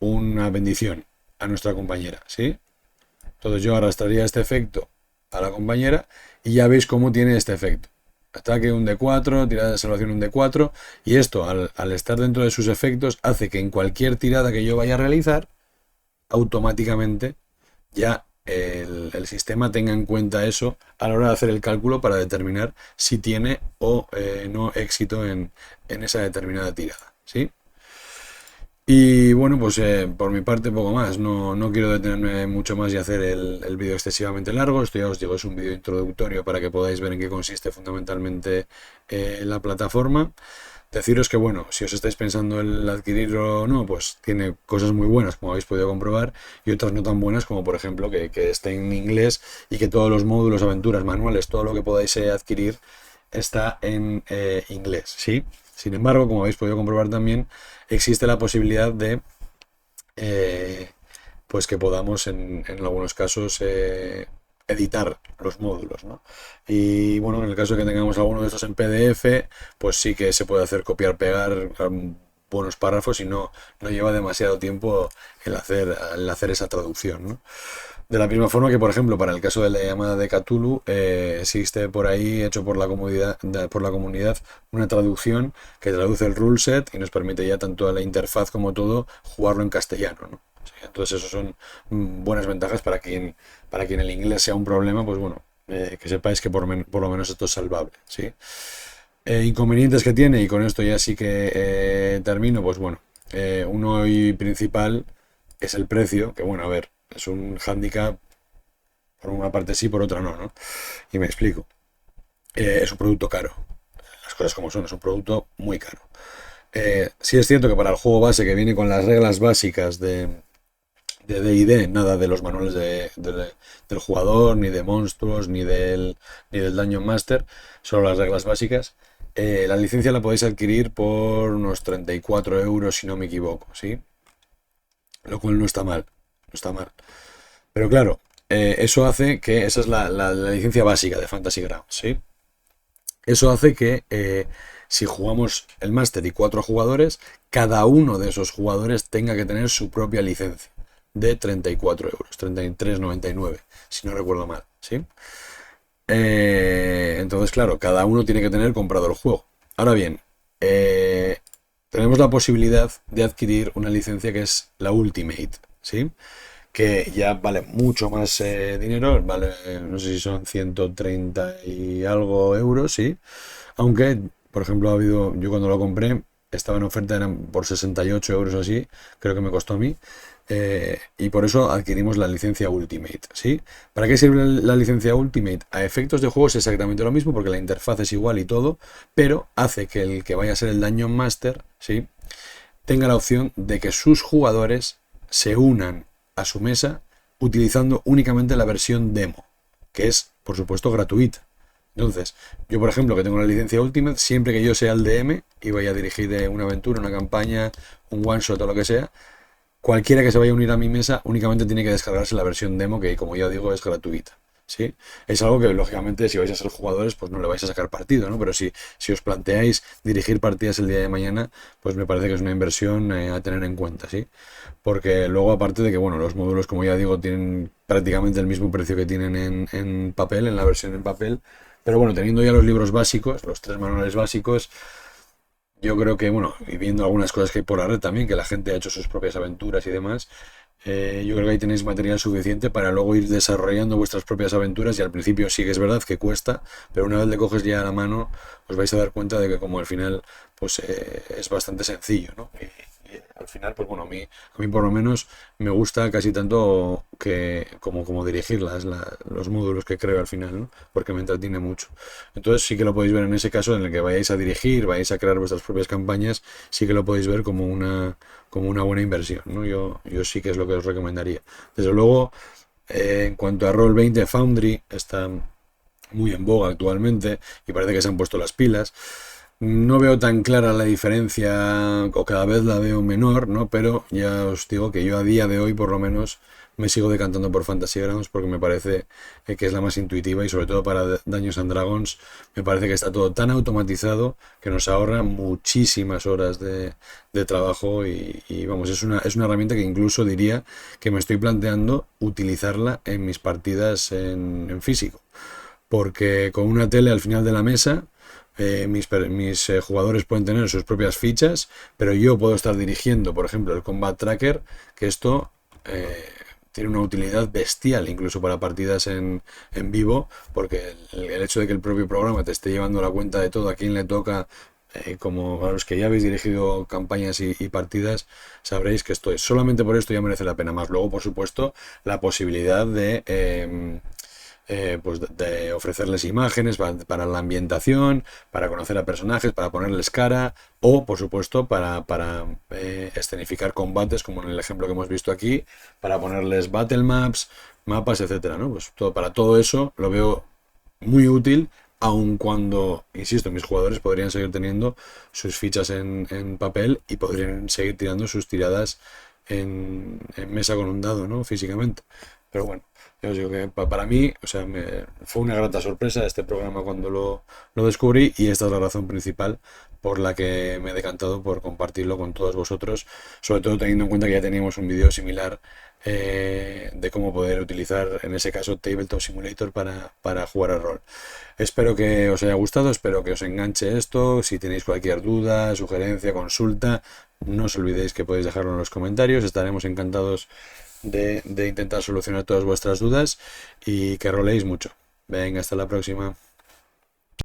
una bendición a nuestra compañera, ¿sí? Entonces yo arrastraría este efecto a la compañera y ya veis cómo tiene este efecto. Ataque un D4, tirada de salvación un D4, y esto al estar dentro de sus efectos hace que en cualquier tirada que yo vaya a realizar, automáticamente ya el sistema tenga en cuenta eso a la hora de hacer el cálculo para determinar si tiene o no éxito en esa determinada tirada, ¿sí? Y bueno, pues por mi parte poco más, no quiero detenerme mucho más y hacer el vídeo excesivamente largo. Esto ya os digo, es un vídeo introductorio para que podáis ver en qué consiste fundamentalmente la plataforma. Deciros que bueno, si os estáis pensando en adquirirlo o no, pues tiene cosas muy buenas, como habéis podido comprobar, y otras no tan buenas, como por ejemplo que esté en inglés y que todos los módulos, aventuras, manuales, todo lo que podáis adquirir está en inglés, ¿sí? Sin embargo, como habéis podido comprobar también, existe la posibilidad de pues que podamos en algunos casos editar los módulos, ¿no? Y bueno, en el caso de que tengamos alguno de estos en PDF, pues sí que se puede hacer copiar-pegar buenos párrafos y no lleva demasiado tiempo el hacer esa traducción, ¿no? De la misma forma que, por ejemplo, para el caso de la llamada de Cthulhu, existe por ahí, hecho por la comunidad, una traducción que traduce el rule set y nos permite ya tanto a la interfaz como todo jugarlo en castellano, ¿no? O sea, entonces, eso son buenas ventajas para quien el inglés sea un problema, pues bueno, que sepáis que por lo menos esto es salvable, ¿sí? Inconvenientes que tiene, y con esto ya sí que termino, pues bueno, uno y principal es el precio, que bueno, a ver, es un hándicap, por una parte sí, por otra no, ¿no? Y me explico. Es un producto caro, las cosas como son, es un producto muy caro. Sí es cierto que para el juego base que viene con las reglas básicas de D&D, nada de los manuales del jugador, ni de monstruos, ni del Dungeon Master, solo las reglas básicas. La licencia la podéis adquirir por unos 34 euros, si no me equivoco, ¿sí? Lo cual no está mal, no está mal. Pero claro, eso hace que, esa es la licencia básica de Fantasy Grounds, ¿sí? Eso hace que si jugamos el Master y 4 jugadores, cada uno de esos jugadores tenga que tener su propia licencia de 34 euros, 33,99, si no recuerdo mal, ¿sí? Entonces, claro, cada uno tiene que tener comprado el juego. Ahora bien, tenemos la posibilidad de adquirir una licencia que es la Ultimate, ¿sí? Que ya vale mucho más dinero, vale, no sé si son 130 y algo euros, ¿sí? Aunque, por ejemplo, yo cuando lo compré, estaba en oferta, eran por 68 euros o así, creo que me costó a mí. Y por eso adquirimos la licencia Ultimate, ¿sí? ¿Para qué sirve la licencia Ultimate? A efectos de juego es exactamente lo mismo, porque la interfaz es igual y todo, pero hace que el que vaya a ser el Dungeon Master, ¿sí?, tenga la opción de que sus jugadores se unan a su mesa utilizando únicamente la versión demo, que es, por supuesto, gratuita. Entonces, yo, por ejemplo, que tengo la licencia Ultimate, siempre que yo sea el DM y vaya a dirigir una aventura, una campaña, un one shot o lo que sea, cualquiera que se vaya a unir a mi mesa únicamente tiene que descargarse la versión demo, que, como ya digo, es gratuita, ¿sí? Es algo que, lógicamente, si vais a ser jugadores, pues no le vais a sacar partido, ¿no? Pero si os planteáis dirigir partidas el día de mañana, pues me parece que es una inversión a tener en cuenta, ¿sí? Porque luego, aparte de que, bueno, los módulos, como ya digo, tienen prácticamente el mismo precio que tienen en papel, en la versión en papel, pero bueno, teniendo ya los libros básicos, los 3 manuales básicos, yo creo que, bueno, y viendo algunas cosas que hay por la red también, que la gente ha hecho sus propias aventuras y demás, yo creo que ahí tenéis material suficiente para luego ir desarrollando vuestras propias aventuras, y al principio sí que es verdad que cuesta, pero una vez le coges ya a la mano, os vais a dar cuenta de que, como al final, pues es bastante sencillo, ¿no? Y al final, pues bueno, a mí por lo menos me gusta casi tanto como dirigir los módulos que creo al final, ¿no? Porque me entretiene mucho. Entonces sí que lo podéis ver en ese caso en el que vayáis a dirigir, vayáis a crear vuestras propias campañas, sí que lo podéis ver como una buena inversión, ¿no? Yo sí que es lo que os recomendaría. Desde luego, en cuanto a Roll20, Foundry está muy en boga actualmente y parece que se han puesto las pilas. No veo tan clara la diferencia, o cada vez la veo menor, ¿no? Pero ya os digo que yo a día de hoy, por lo menos, me sigo decantando por Fantasy Grounds, porque me parece que es la más intuitiva, y sobre todo para Dungeons and Dragons me parece que está todo tan automatizado que nos ahorra muchísimas horas de trabajo, y vamos, es una herramienta que incluso diría que me estoy planteando utilizarla en mis partidas en físico, porque con una tele al final de la mesa, mis jugadores pueden tener sus propias fichas, pero yo puedo estar dirigiendo, por ejemplo, el Combat Tracker, que esto tiene una utilidad bestial incluso para partidas en vivo, porque el hecho de que el propio programa te esté llevando la cuenta de todo, a quién le toca, como a los que ya habéis dirigido campañas y partidas, sabréis que esto solamente por esto ya merece la pena. Más luego, por supuesto, la posibilidad pues de ofrecerles imágenes para la ambientación, para conocer a personajes, para ponerles cara, o por supuesto para escenificar combates, como en el ejemplo que hemos visto aquí, para ponerles battle maps, mapas, etcétera, ¿no? Pues para todo eso lo veo muy útil, aun cuando, insisto, mis jugadores podrían seguir teniendo sus fichas en papel y podrían seguir tirando sus tiradas en mesa con un dado, ¿no? Físicamente. Pero bueno, Ya os digo que para mí, o sea, fue una grata sorpresa este programa cuando lo descubrí y esta es la razón principal por la que me he decantado por compartirlo con todos vosotros, sobre todo teniendo en cuenta que ya teníamos un vídeo similar de cómo poder utilizar, en ese caso, Tabletop Simulator para jugar al rol. Espero que os haya gustado, espero que os enganche esto. Si tenéis cualquier duda, sugerencia, consulta, no os olvidéis que podéis dejarlo en los comentarios. Estaremos encantados de intentar solucionar todas vuestras dudas y que roléis mucho. Venga, hasta la próxima.